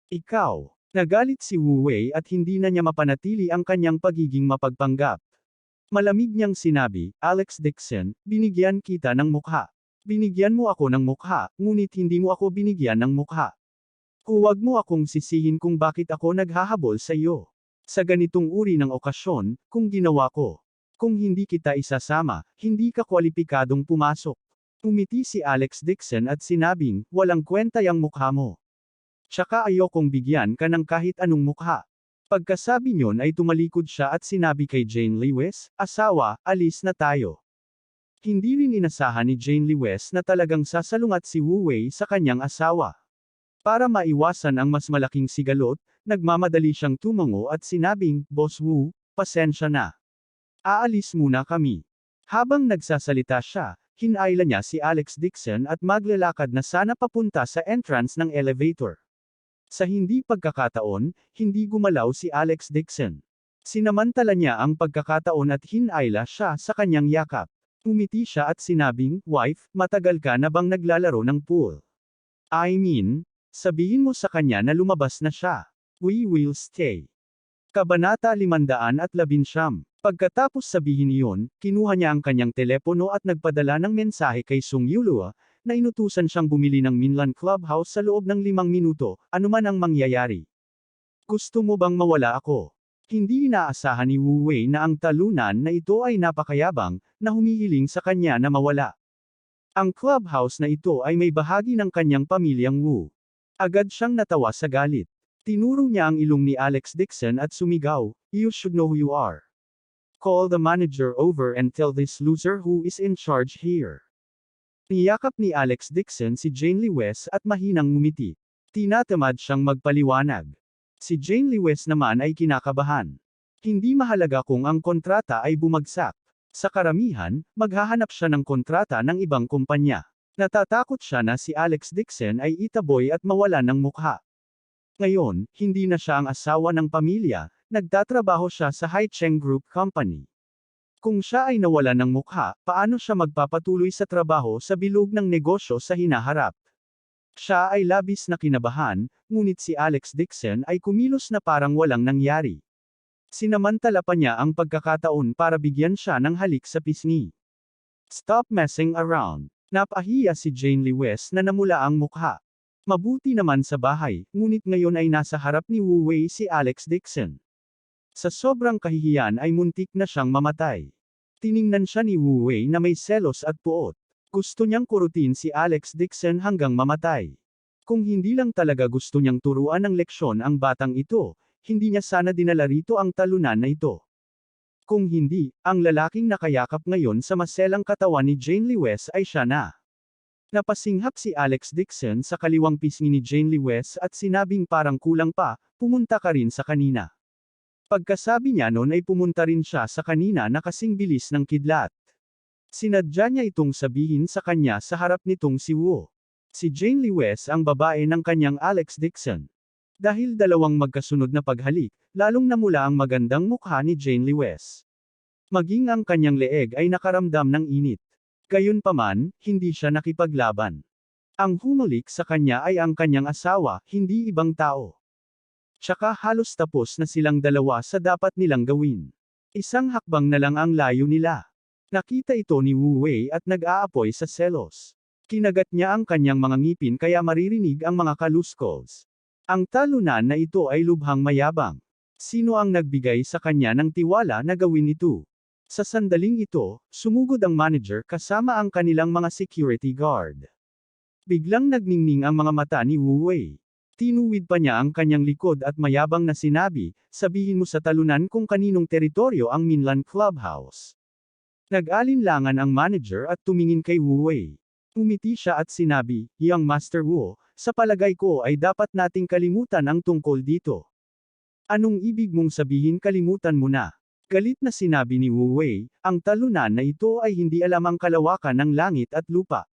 Speaker 1: "Ikaw." Nagalit si Wu Wei at hindi na niya mapanatili ang kanyang pagiging mapagpanggap. Malamig niyang sinabi, "Alex Dixon, binigyan kita ng mukha. Binigyan mo ako ng mukha, ngunit hindi mo ako binigyan ng mukha. Huwag mo akong sisihin kung bakit ako naghahabol sa iyo. Sa ganitong uri ng okasyon, kung ginawa ko. Kung hindi kita isasama, hindi ka kwalipikadong pumasok." Umiti si Alex Dixon at sinabing, "Walang kwenta yang mukha mo. Tsaka ayokong bigyan ka ng kahit anong mukha." Pagkasabi niyon ay tumalikod siya at sinabi kay Jane Lewis, "Asawa, alis na tayo." Hindi rin inasahan ni Jane Lewis na talagang sasalungat si Wu Wei sa kanyang asawa. Para maiwasan ang mas malaking sigalot, nagmamadali siyang tumango at sinabing, "Boss Wu, pasensya na. Aalis muna kami." Habang nagsasalita siya, hinayla niya si Alex Dixon at maglalakad na sana papunta sa entrance ng elevator. Sa hindi pagkakataon, hindi gumalaw si Alex Dixon. Sinamantala niya ang pagkakataon at hinayla siya sa kanyang yakap. Umiti siya at sinabing, "Wife, matagal ka na bang naglalaro ng pool? I mean, sabihin mo sa kanya na lumabas na siya. We will stay." Kabanata 519. Pagkatapos sabihin iyon, kinuha niya ang kanyang telepono at nagpadala ng mensahe kay Sung Yulua, na inutusan siyang bumili ng Minlan Clubhouse sa loob ng 5 minuto, anuman ang mangyayari. Gusto mo bang mawala ako? Hindi inaasahan ni Wu Wei na ang talunan na ito ay napakayabang, na humihiling sa kanya na mawala. Ang clubhouse na ito ay may bahagi ng kanyang pamilyang Wu. Agad siyang natawa sa galit. Tinuro niya ang ilong ni Alex Dixon at sumigaw, "You should know who you are. Call the manager over and tell this loser who is in charge here." Niyakap ni Alex Dixon si Jane Lee West at mahinang ngumiti. Tinatamad siyang magpaliwanag. Si Jane Lee West naman ay kinakabahan. Hindi mahalaga kung ang kontrata ay bumagsak. Sa karamihan, maghahanap siya ng kontrata ng ibang kumpanya. Natatakot siya na si Alex Dixon ay itaboy at mawala ng mukha. Ngayon, hindi na siya ang asawa ng pamilya, nagtatrabaho siya sa Haicheng Group Company. Kung siya ay nawala ng mukha, paano siya magpapatuloy sa trabaho sa bilog ng negosyo sa hinaharap? Siya ay labis na kinabahan, ngunit si Alex Dixon ay kumilos na parang walang nangyari. Sinamantala pa niya ang pagkakataon para bigyan siya ng halik sa pisngi. "Stop messing around." Napahiya si Jane Lee West na namula ang mukha. Mabuti naman sa bahay, ngunit ngayon ay nasa harap ni Wu Wei si Alex Dixon. Sa sobrang kahihiyan ay muntik na siyang mamatay. Tiningnan siya ni Wu Wei na may selos at puot. Gusto niyang kurutin si Alex Dixon hanggang mamatay. Kung hindi lang talaga gusto niyang turuan ng leksyon ang batang ito, hindi niya sana dinala rito ang talunan na ito. Kung hindi, ang lalaking nakayakap ngayon sa maselang katawan ni Jane Lee West ay siya na. Napasinghap si Alex Dixon sa kaliwang pisngi ni Jane Lee West at sinabing parang kulang pa, "Pumunta ka rin sa kanina." Pagkasabi niya noon ay pumunta rin siya sa kanina na kasing bilis ng kidlat. Sinadya niya itong sabihin sa kanya sa harap nitong si Wu. Si Jane Lee West ang babae ng kanyang Alex Dixon. Dahil dalawang magkasunod na paghalik, lalong namula ang magandang mukha ni Jane Lee West. Maging ang kanyang leeg ay nakaramdam ng init. Gayunpaman, hindi siya nakipaglaban. Ang humulik sa kanya ay ang kanyang asawa, hindi ibang tao. Tsaka halos tapos na silang dalawa sa dapat nilang gawin. Isang hakbang na lang ang layo nila. Nakita ito ni Wu Wei at nag-aapoy sa selos. Kinagat niya ang kanyang mga ngipin kaya maririnig ang mga kaluskos. Ang talunan na ito ay lubhang mayabang. Sino ang nagbigay sa kanya ng tiwala na gawin ito? Sa sandaling ito, sumugod ang manager kasama ang kanilang mga security guard. Biglang nagningning ang mga mata ni Wu Wei. Tinuwid pa niya ang kanyang likod at mayabang na sinabi, "Sabihin mo sa talunan kung kaninong teritoryo ang Minlan Clubhouse." Nag-alinlangan ang manager at tumingin kay Wu Wei. Umiti siya at sinabi, "Young Master Wu, sa palagay ko ay dapat nating kalimutan ang tungkol dito." "Anong ibig mong sabihin kalimutan mo na?" Galit na sinabi ni Wu Wei, "Ang talunan na ito ay hindi alam ang kalawakan ng langit at lupa.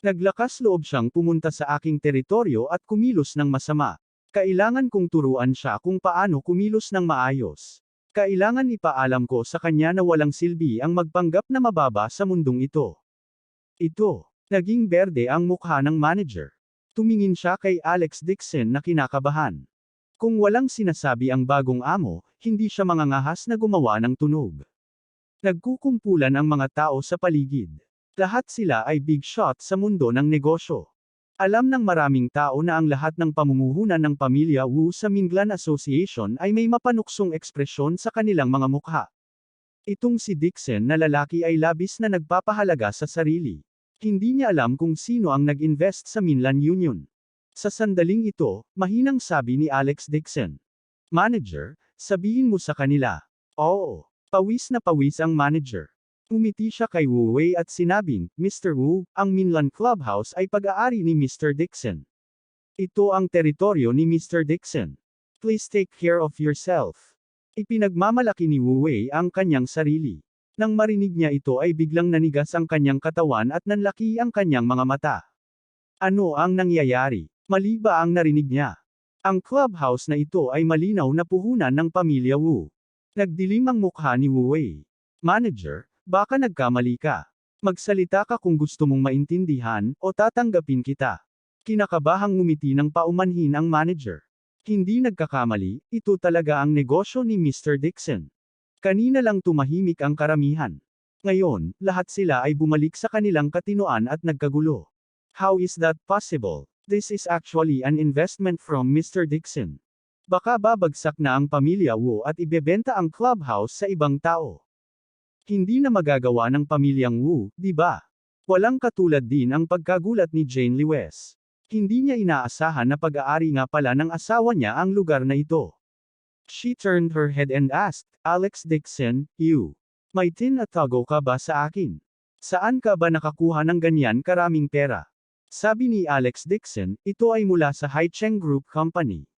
Speaker 1: Naglakas loob siyang pumunta sa aking teritoryo at kumilos ng masama. Kailangan kong turuan siya kung paano kumilos ng maayos. Kailangan ipaalam ko sa kanya na walang silbi ang magpanggap na mababa sa mundong ito." Ito. Naging berde ang mukha ng manager. Tumingin siya kay Alex Dixon na kinakabahan. Kung walang sinasabi ang bagong amo, hindi siya mangangahas na gumawa ng tunog. Nagkukumpulan ang mga tao sa paligid. Lahat sila ay big shot sa mundo ng negosyo. Alam ng maraming tao na ang lahat ng pamumuhunan ng pamilya Wu sa Minlan Association ay may mapanuksong ekspresyon sa kanilang mga mukha. Itong si Dixon na lalaki ay labis na nagpapahalaga sa sarili. Hindi niya alam kung sino ang nag-invest sa Minlan Union. Sa sandaling ito, mahinang sabi ni Alex Dixon, "Manager, sabihin mo sa kanila." Oo. Pawis na pawis ang manager. Umiti siya kay Wu Wei at sinabing, "Mr. Wu, ang Minlan Clubhouse ay pag-aari ni Mr. Dixon. Ito ang teritoryo ni Mr. Dixon. Please take care of yourself." Ipinagmamalaki ni Wu Wei ang kanyang sarili. Nang marinig niya ito ay biglang nanigas ang kanyang katawan at nanlaki ang kanyang mga mata. Ano ang nangyayari? Mali ba ang narinig niya? Ang clubhouse na ito ay malinaw na puhunan ng pamilya Wu. Nagdilim ang mukha ni Wu Wei. Manager, baka nagkamali ka. Magsalita ka kung gusto mong maintindihan, o tatanggapin kita. Kinakabahang ngumiti ng paumanhin ang manager. Hindi nagkakamali, ito talaga ang negosyo ni Mr. Dixon. Kanina lang tumahimik ang karamihan. Ngayon, lahat sila ay bumalik sa kanilang katinoan at nagkagulo. How is that possible? This is actually an investment from Mr. Dixon. Baka babagsak na ang pamilya Wu at ibebenta ang clubhouse sa ibang tao. Hindi na magagawa ng pamilyang Wu, di ba? Walang katulad din ang pagkagulat ni Jane Lewes. Hindi niya inaasahan na pag-aari nga pala ng asawa niya ang lugar na ito. She turned her head and asked, Alex Dixon, you. May tinatago ka ba sa akin? Saan ka ba nakakuha ng ganyan karaming pera? Sabi ni Alex Dixon, ito ay mula sa Haicheng Group Company.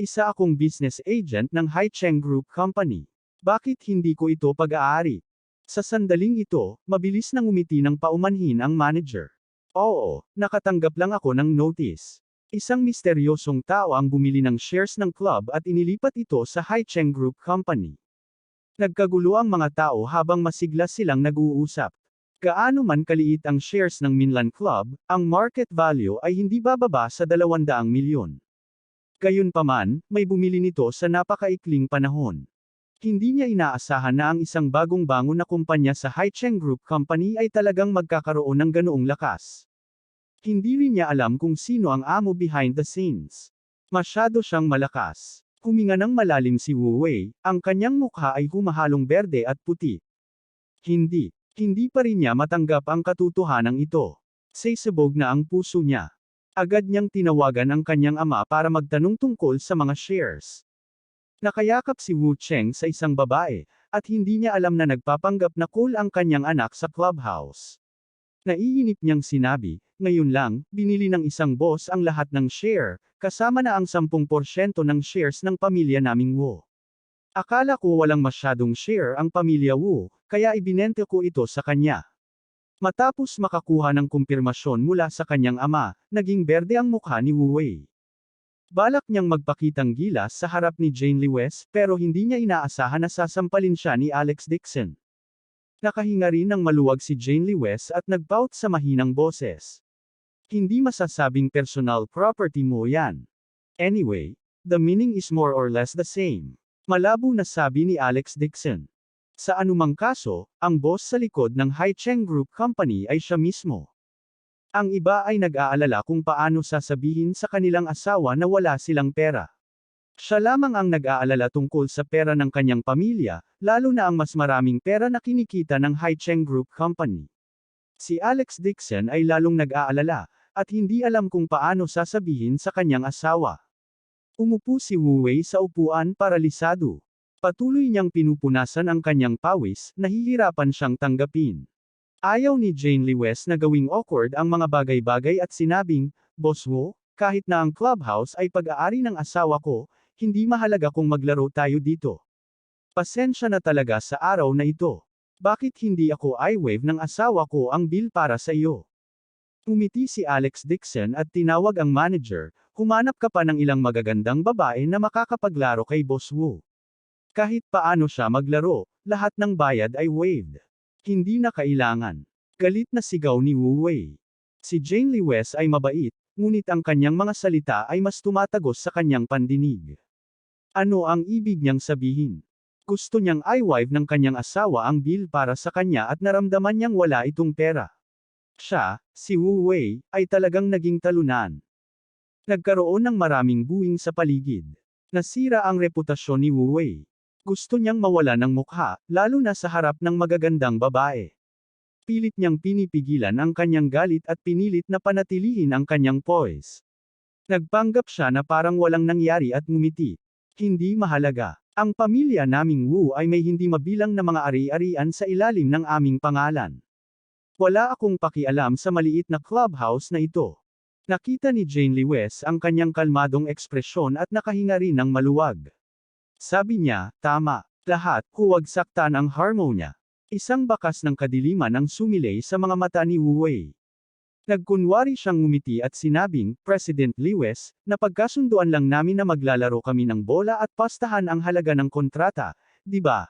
Speaker 1: Isa akong business agent ng Haicheng Group Company. Bakit hindi ko ito pag-aari? Sa sandaling ito, mabilis nang umiti ng paumanhin ang manager. Oo, nakatanggap lang ako ng notice. Isang misteryosong tao ang bumili ng shares ng club at inilipat ito sa Haicheng Group Company. Nagkagulo ang mga tao habang masigla silang nag-uusap. Gaano man kaliit ang shares ng Minlan Club, ang market value ay hindi bababa sa 200 milyon. Gayunpaman, may bumili nito sa napakaikling panahon. Hindi niya inaasahan na ang isang bagong bangon na kumpanya sa Haicheng Group Company ay talagang magkakaroon ng ganoong lakas. Hindi rin niya alam kung sino ang amo behind the scenes. Masyado siyang malakas. Huminga ng malalim si Wu Wei, ang kanyang mukha ay humahalong berde at puti. Hindi pa rin niya matanggap ang katotohanan ito. Sisibog na ang puso niya. Agad niyang tinawagan ang kanyang ama para magtanong tungkol sa mga shares. Nakayakap si Wu Cheng sa isang babae, at hindi niya alam na nagpapanggap na cool ang kanyang anak sa clubhouse. Naiinip niyang sinabi, ngayon lang, binili ng isang boss ang lahat ng share, kasama na ang 10% ng shares ng pamilya naming Wu. Akala ko walang masyadong share ang pamilya Wu, kaya ibinente ko ito sa kanya. Matapos makakuha ng kumpirmasyon mula sa kanyang ama, naging berde ang mukha ni Wu Wei. Balak niyang magpakitang gilas sa harap ni Jane Lewes, pero hindi niya inaasahan na sasampalin siya ni Alex Dixon. Nakahinga rin ng maluwag si Jane Lewes at nagpout sa mahinang boses. Hindi masasabing personal property mo yan. Anyway, the meaning is more or less the same. Malabo na sabi ni Alex Dixon. Sa anumang kaso, ang boss sa likod ng Haicheng Group Company ay siya mismo. Ang iba ay nag-aalala kung paano sasabihin sa kanilang asawa na wala silang pera. Siya lamang ang nag-aalala tungkol sa pera ng kanyang pamilya, lalo na ang mas maraming pera na kinikita ng Haicheng Group Company. Si Alex Dixon ay lalong nag-aalala, at hindi alam kung paano sasabihin sa kanyang asawa. Umupo si Wu Wei sa upuan paralisado. Patuloy niyang pinupunasan ang kanyang pawis, nahihirapan siyang tanggapin. Ayaw ni Jane Lewes na gawing awkward ang mga bagay-bagay at sinabing, Boss Wu, kahit na ang clubhouse ay pag-aari ng asawa ko, hindi mahalaga kung maglaro tayo dito. Pasensya na talaga sa araw na ito. Bakit hindi ako i-wave ng asawa ko ang bill para sa iyo? Umiti si Alex Dixon at tinawag ang manager, humanap ka pa ng ilang magagandang babae na makakapaglaro kay Boss Wu. Kahit paano siya maglaro, lahat ng bayad ay waived. Hindi na kailangan. Galit na sigaw ni Wu Wei. Si Jane Lewes ay mabait, ngunit ang kanyang mga salita ay mas tumatagos sa kanyang pandinig. Ano ang ibig niyang sabihin? Gusto niyang i-wife ng kanyang asawa ang bill para sa kanya at naramdaman niyang wala itong pera. Siya, si Wu Wei, ay talagang naging talunan. Nagkaroon ng maraming buwing sa paligid. Nasira ang reputasyon ni Wu Wei. Gusto niyang mawala ng mukha, lalo na sa harap ng magagandang babae. Pilit niyang pinipigilan ang kanyang galit at pinilit na panatilihin ang kanyang poise. Nagpanggap siya na parang walang nangyari at ngumiti. Hindi mahalaga. Ang pamilya naming Wu ay may hindi mabilang na mga ari-arian sa ilalim ng aming pangalan. Wala akong pakialam sa maliit na clubhouse na ito. Nakita ni Jane Lewes ang kanyang kalmadong ekspresyon at nakahinga rin ng maluwag. Sabi niya, tama, lahat, huwag saktan ang harmonya. Isang bakas ng kadiliman ang sumilay sa mga mata ni Wu Wei. Nagkunwari siyang ngumiti at sinabing, President Lewis, napagkasunduan lang namin na maglalaro kami ng bola at pastahan ang halaga ng kontrata, di ba?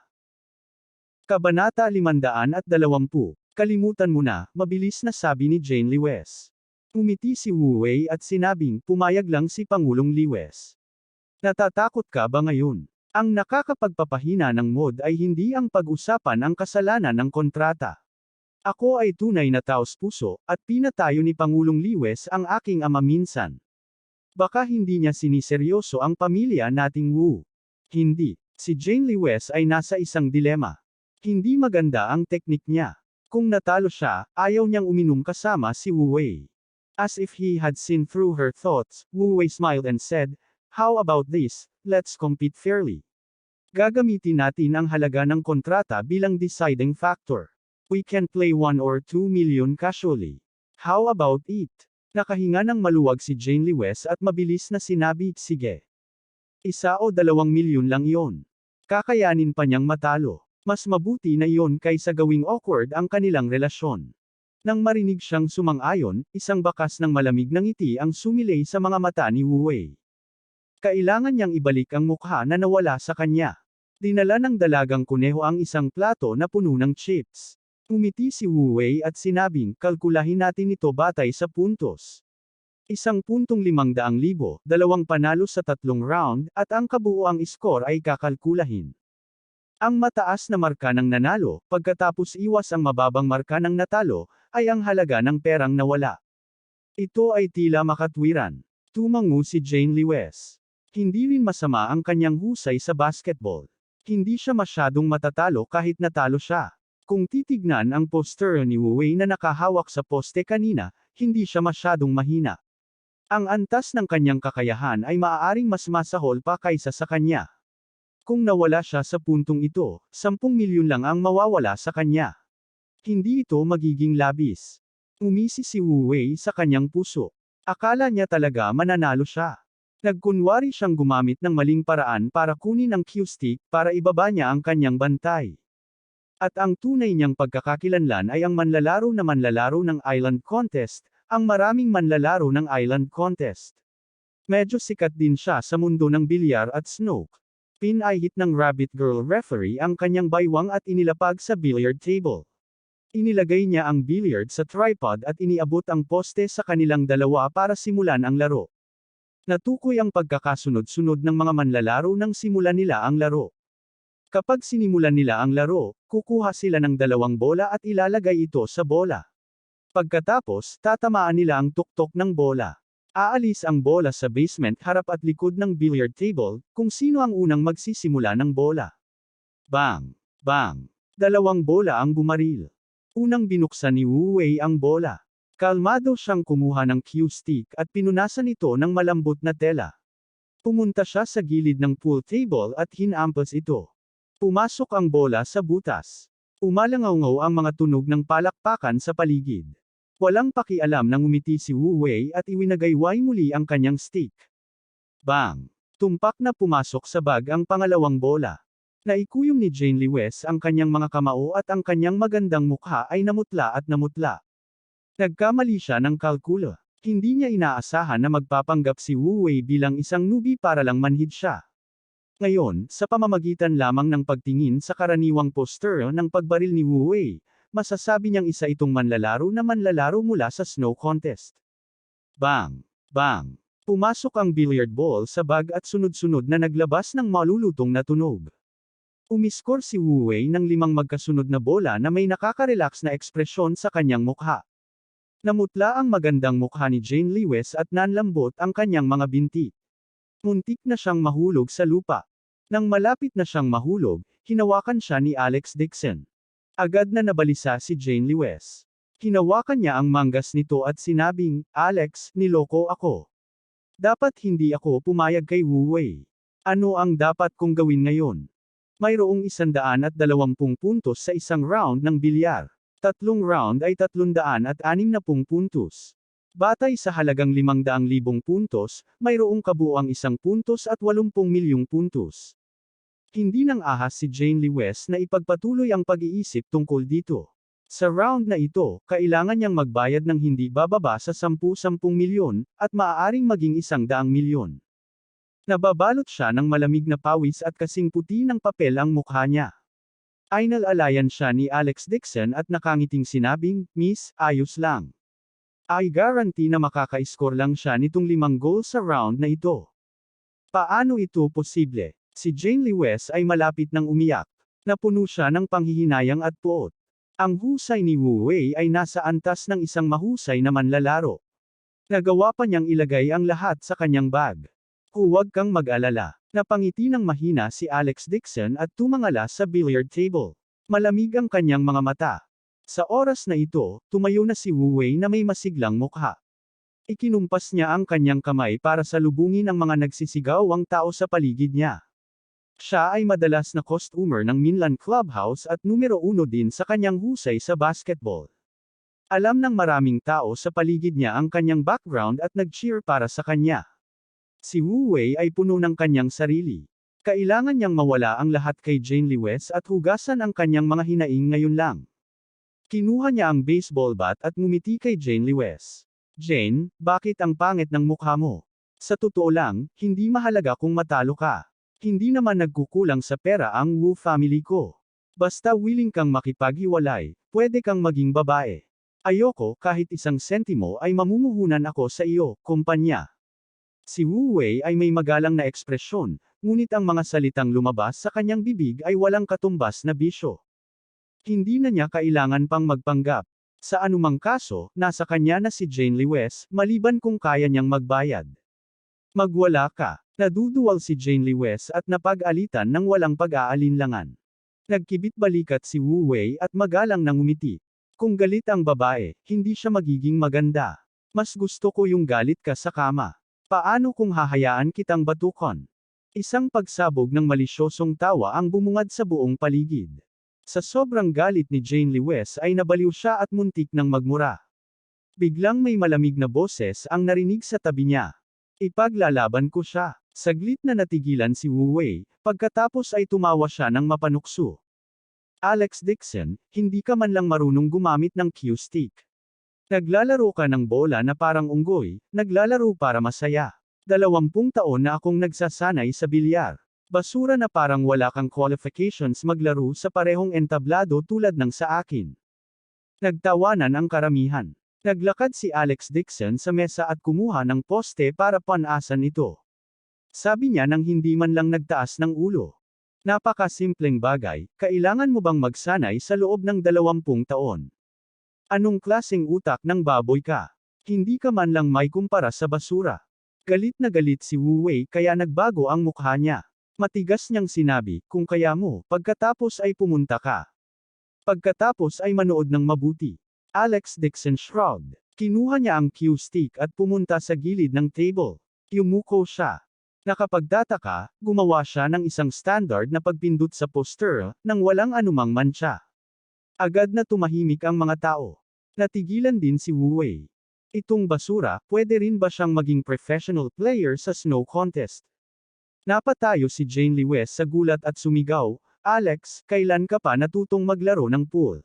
Speaker 1: Kabanata 520. Kalimutan mo na, mabilis na sabi ni Jane Lewis. Umiti si Wu Wei at sinabing, pumayag lang si Pangulong Lewis. Natatakot ka ba ngayon? Ang nakakapagpapahina ng mod ay hindi ang pag-usapan ang kasalanan ng kontrata. Ako ay tunay na taos-puso, at pinatayo ni Pangulong Lewis ang aking ama minsan. Baka hindi niya siniseryoso ang pamilya nating Wu. Hindi. Si Jane Lewis ay nasa isang dilema. Hindi maganda ang teknik niya. Kung natalo siya, ayaw niyang uminom kasama si Wu Wei. As if he had seen through her thoughts, Wu Wei smiled and said, how about this, let's compete fairly. Gagamitin natin ang halaga ng kontrata bilang deciding factor. We can play 1 or 2 million casually. How about it? Nakahinga ng maluwag si Jane Lewis at mabilis na sinabi, sige. 1 o 2 milyon lang yon. Kakayanin pa niyang matalo. Mas mabuti na yon kaysa gawing awkward ang kanilang relasyon. Nang marinig siyang sumang-ayon, isang bakas ng malamig na ngiti ang sumilay sa mga mata ni Wu Wei. Kailangan niyang ibalik ang mukha na nawala sa kanya. Dinala ng dalagang kuneho ang isang plato na puno ng chips. Umiti si Wu Wei at sinabing, kalkulahin natin ito batay sa puntos. 1 puntong 500,000, 2 panalo sa 3 round, at ang kabuuang score ay kakalkulahin. Ang mataas na marka ng nanalo, pagkatapos iwas ang mababang marka ng natalo, ay ang halaga ng perang nawala. Ito ay tila makatwiran. Tumango si Jane Lewis. Hindi rin masama ang kanyang husay sa basketball. Hindi siya masyadong matatalo kahit natalo siya. Kung titignan ang poster ni Wu Wei na nakahawak sa poste kanina, hindi siya masyadong mahina. Ang antas ng kanyang kakayahan ay maaaring mas masahol pa kaysa sa kanya. Kung nawala siya sa puntong ito, 10 milyon lang ang mawawala sa kanya. Hindi ito magiging labis. Umisi si Wu Wei sa kanyang puso. Akala niya talaga mananalo siya. Nagkunwari siyang gumamit ng maling paraan para kunin ang cue stick para ibaba niya ang kanyang bantay. At ang tunay niyang pagkakakilanlan ay ang manlalaro ng Island Contest, ang maraming manlalaro ng Island Contest. Medyo sikat din siya sa mundo ng bilyar at snook. Pinahit ng Rabbit Girl referee ang kanyang baywang at inilapag sa billiard table. Inilagay niya ang billiard sa tripod at iniabot ang poste sa kanilang dalawa para simulan ang laro. Natukoy ang pagkakasunod-sunod ng mga manlalaro nang simulan nila ang laro. Kapag sinimulan nila ang laro, kukuha sila ng 2 bola at ilalagay ito sa bola. Pagkatapos, tatamaan nila ang tuktok ng bola. Aalis ang bola sa basement harap at likod ng billiard table, kung sino ang unang magsisimula ng bola. Bang! Bang! 2 bola ang bumaril. Unang binuksan ni Wu Wei ang bola. Kalmado siyang kumuha ng cue stick at pinunasan ito ng malambot na tela. Pumunta siya sa gilid ng pool table at hinampas ito. Pumasok ang bola sa butas. Umalangaw ang mga tunog ng palakpakan sa paligid. Walang pakialam nang umiti si Wu Wei at iwinagayway muli ang kanyang stick. Bang! Tumpak na pumasok sa bag ang pangalawang bola. Naikuyom ni Jane Lewis ang kanyang mga kamao at ang kanyang magandang mukha ay namutla at namutla. Nagkamali siya ng kalkula. Hindi niya inaasahan na magpapanggap si Wu Wei bilang isang newbie para lang manhid siya. Ngayon, sa pamamagitan lamang ng pagtingin sa karaniwang poster ng pagbaril ni Wu Wei, masasabi niyang isa itong manlalaro na manlalaro mula sa snow contest. Bang! Bang! Pumasok ang billiard ball sa bag at sunod-sunod na naglabas ng malulutong na tunog. Umiskor si Wu Wei ng 5 magkasunod na bola na may nakaka-relax na ekspresyon sa kanyang mukha. Namutla ang magandang mukha ni Jane Lewis at nanlambot ang kanyang mga binti. Muntik na siyang mahulog sa lupa. Nang malapit na siyang mahulog, hinawakan siya ni Alex Dixon. Agad na nabalisa si Jane Lewis. Hinawakan niya ang manggas nito at sinabing, Alex, niloko ako. Dapat hindi ako pumayag kay Wu Wei. Ano ang dapat kong gawin ngayon? Mayroong 120 puntos sa isang round ng bilyar. 3 round ay 360 puntos. Batay sa halagang 500,000 puntos, mayroong kabuuang 1 puntos at 80 milyong puntos. Hindi nang ahas si Jane Lee West na ipagpatuloy ang pag-iisip tungkol dito. Sa round na ito, kailangan niyang magbayad ng hindi bababa sa 10-10 milyon, at maaaring maging 100 milyon. Nababalot siya ng malamig na pawis at kasing puti ng papel ang mukha niya. Inalalayan siya ni Alex Dixon at nakangiting sinabing, "Miss, ayos lang. I guarantee na makaka-score lang siya nitong 5 goal sa round na ito." Paano ito posible? Si Jane Lee West ay malapit nang umiyak. Napuno siya ng panghihinayang at puot. Ang husay ni Wu Wei ay nasa antas ng isang mahusay na manlalaro. Nagawa pa niyang ilagay ang lahat sa kanyang bag. Huwag kang mag-alala. Napangiti ng mahina si Alex Dixon at tumangala sa billiard table. Malamig ang kanyang mga mata. Sa oras na ito, tumayo na si Wu Wei na may masiglang mukha. Ikinumpas niya ang kanyang kamay para salubungin ang mga nagsisigaw-ang tao sa paligid niya. Siya ay madalas na customer ng Minlan Clubhouse at numero 1 din sa kanyang husay sa basketball. Alam ng maraming tao sa paligid niya ang kanyang background at nag-cheer para sa kanya. Si Wu Wei ay puno ng kanyang sarili. Kailangan niyang mawala ang lahat kay Jane Lee West at hugasan ang kanyang mga hinaing ngayon lang. Kinuha niya ang baseball bat at ngumiti kay Jane Lee West. "Jane, bakit ang pangit ng mukha mo? Sa totoo lang, hindi mahalaga kung matalo ka. Hindi naman nagkukulang sa pera ang Wu family ko. Basta willing kang makipaghiwalay, pwede kang maging babae. Ayoko kahit 1 sentimo ay mamumuhunan ako sa iyo, kumpanya." Si Wu Wei ay may magalang na ekspresyon, ngunit ang mga salitang lumabas sa kanyang bibig ay walang katumbas na bisyo. Hindi na niya kailangan pang magpanggap. Sa anumang kaso, nasa kanya na si Jane Lee West, maliban kung kaya niyang magbayad. "Magwala ka." Naduduwal si Jane Lee West at napag-alitan ng walang pag-aalinlangan. Nagkibit balikat si Wu Wei at magalang nang ngumiti. "Kung galit ang babae, hindi siya magiging maganda. Mas gusto ko yung galit ka sa kama. Paano kung hahayaan kitang batukon?" Isang pagsabog ng malisyosong tawa ang bumungad sa buong paligid. Sa sobrang galit ni Jane Lee West ay nabaliw siya at muntik nang magmura. Biglang may malamig na boses ang narinig sa tabi niya. "Ipaglalaban ko siya." Saglit na natigilan si Wu Wei, pagkatapos ay tumawa siya ng mapanukso. "Alex Dixon, hindi ka man lang marunong gumamit ng cue stick. Naglalaro ka ng bola na parang unggoy, naglalaro para masaya. 20 taon na akong nagsasanay sa bilyar. Basura na parang wala kang qualifications maglaro sa parehong entablado tulad ng sa akin." Nagtawanan ang karamihan. Naglakad si Alex Dixon sa mesa at kumuha ng poste para panasan ito. Sabi niya nang hindi man lang nagtaas ng ulo. "Napakasimpleng bagay, kailangan mo bang magsanay sa loob ng 20 taon? Anong klaseng utak ng baboy ka? Hindi ka man lang may kumpara sa basura." Galit na galit si Wu Wei kaya nagbago ang mukha niya. Matigas niyang sinabi, "Kung kaya mo, pagkatapos ay pumunta ka. Pagkatapos ay manood ng mabuti." Alex Dixon shrugged. Kinuha niya ang cue stick at pumunta sa gilid ng table. Yumuko siya. Nakapagtataka, gumawa siya ng isang standard na pagpindot sa poster, nang walang anumang mantsa. Agad na tumahimik ang mga tao. Natigilan din si Wu Wei. Itong basura, pwede rin ba siyang maging professional player sa snow contest? Napatayo si Jane Lee West sa gulat at sumigaw, "Alex, kailan ka pa natutong maglaro ng pool?"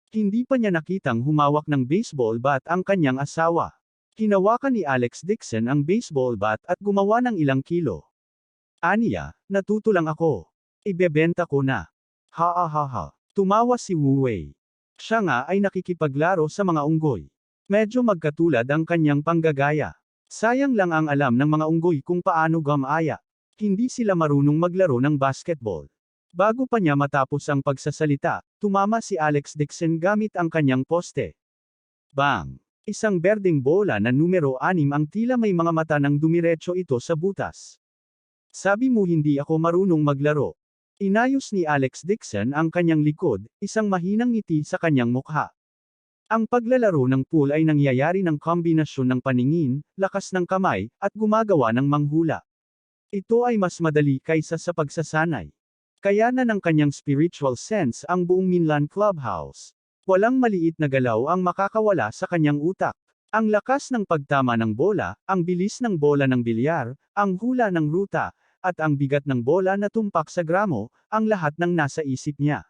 Speaker 1: Hindi pa niya nakitang humawak ng baseball bat ang kanyang asawa. Hinawakan ni Alex Dixon ang baseball bat at gumawa ng ilang kilo. "Aniya, natuto lang ako. Ibebenta ko na." "Ha ha ha ha." Tumawa si Wu Wei. Siya nga ay nakikipaglaro sa mga unggoy. Medyo magkatulad ang kanyang panggagaya. Sayang lang ang alam ng mga unggoy kung paano gumaya. Hindi sila marunong maglaro ng basketball. Bago pa niya matapos ang pagsasalita, tumama si Alex Dixon gamit ang kanyang poste. Bang! Isang berdeng bola na numero 6 ang tila may mga mata nang dumiretso ito sa butas. "Sabi mo hindi ako marunong maglaro." Inayos ni Alex Dixon ang kanyang likod, isang mahinang ngiti sa kanyang mukha. Ang paglalaro ng pool ay nangyayari ng kombinasyon ng paningin, lakas ng kamay, at gumagawa ng manghula. Ito ay mas madali kaysa sa pagsasanay. Kaya na ng kanyang spiritual sense ang buong Minlan Clubhouse. Walang maliit na galaw ang makakawala sa kanyang utak. Ang lakas ng pagtama ng bola, ang bilis ng bola ng bilyar, ang hula ng ruta, at ang bigat ng bola na tumpak sa gramo, ang lahat ng nasa isip niya.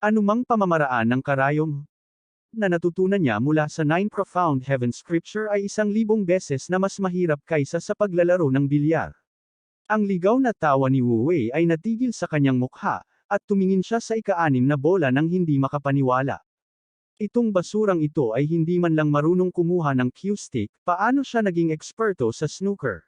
Speaker 1: Anumang pamamaraan ng karayom na natutunan niya mula sa Nine Profound Heaven Scripture ay 1,000 beses na mas mahirap kaysa sa paglalaro ng bilyar. Ang ligaw na tawa ni Wu Wei ay natigil sa kanyang mukha, at tumingin siya sa ika-6 na bola nang hindi makapaniwala. Itong basurang ito ay hindi man lang marunong kumuha ng cue stick, paano siya naging eksperto sa snooker?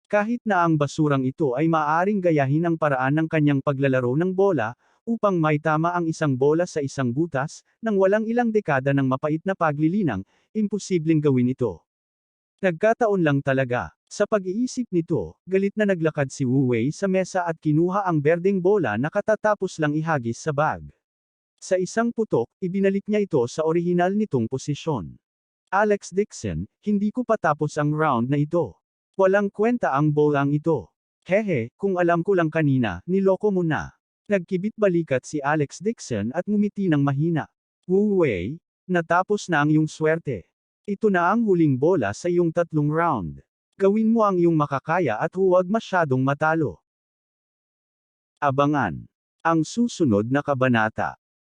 Speaker 1: Kahit na ang basurang ito ay maaaring gayahin ang paraan ng kanyang paglalaro ng bola, upang maitama ang isang bola sa isang butas, nang walang ilang dekada ng mapait na paglilinang, imposibleng gawin ito. Nagkataon lang talaga. Sa pag-iisip nito, galit na naglakad si Wu Wei sa mesa at kinuha ang berdeng bola na katatapos lang ihagis sa bag. Sa isang putok, ibinalik niya ito sa orihinal nitong posisyon. Alex Dixon, hindi ko patapos ang round na ito. Walang kwenta ang bolang ito. Hehe, kung alam ko lang kanina, niloko mo na. Nagkibit balikat si Alex Dixon at ngumiti ng mahina. Wu Wei, natapos na ang iyong swerte. Ito na ang huling bola sa iyong 3 round. Gawin mo ang iyong makakaya at huwag masyadong matalo. Abangan ang susunod na kabanata.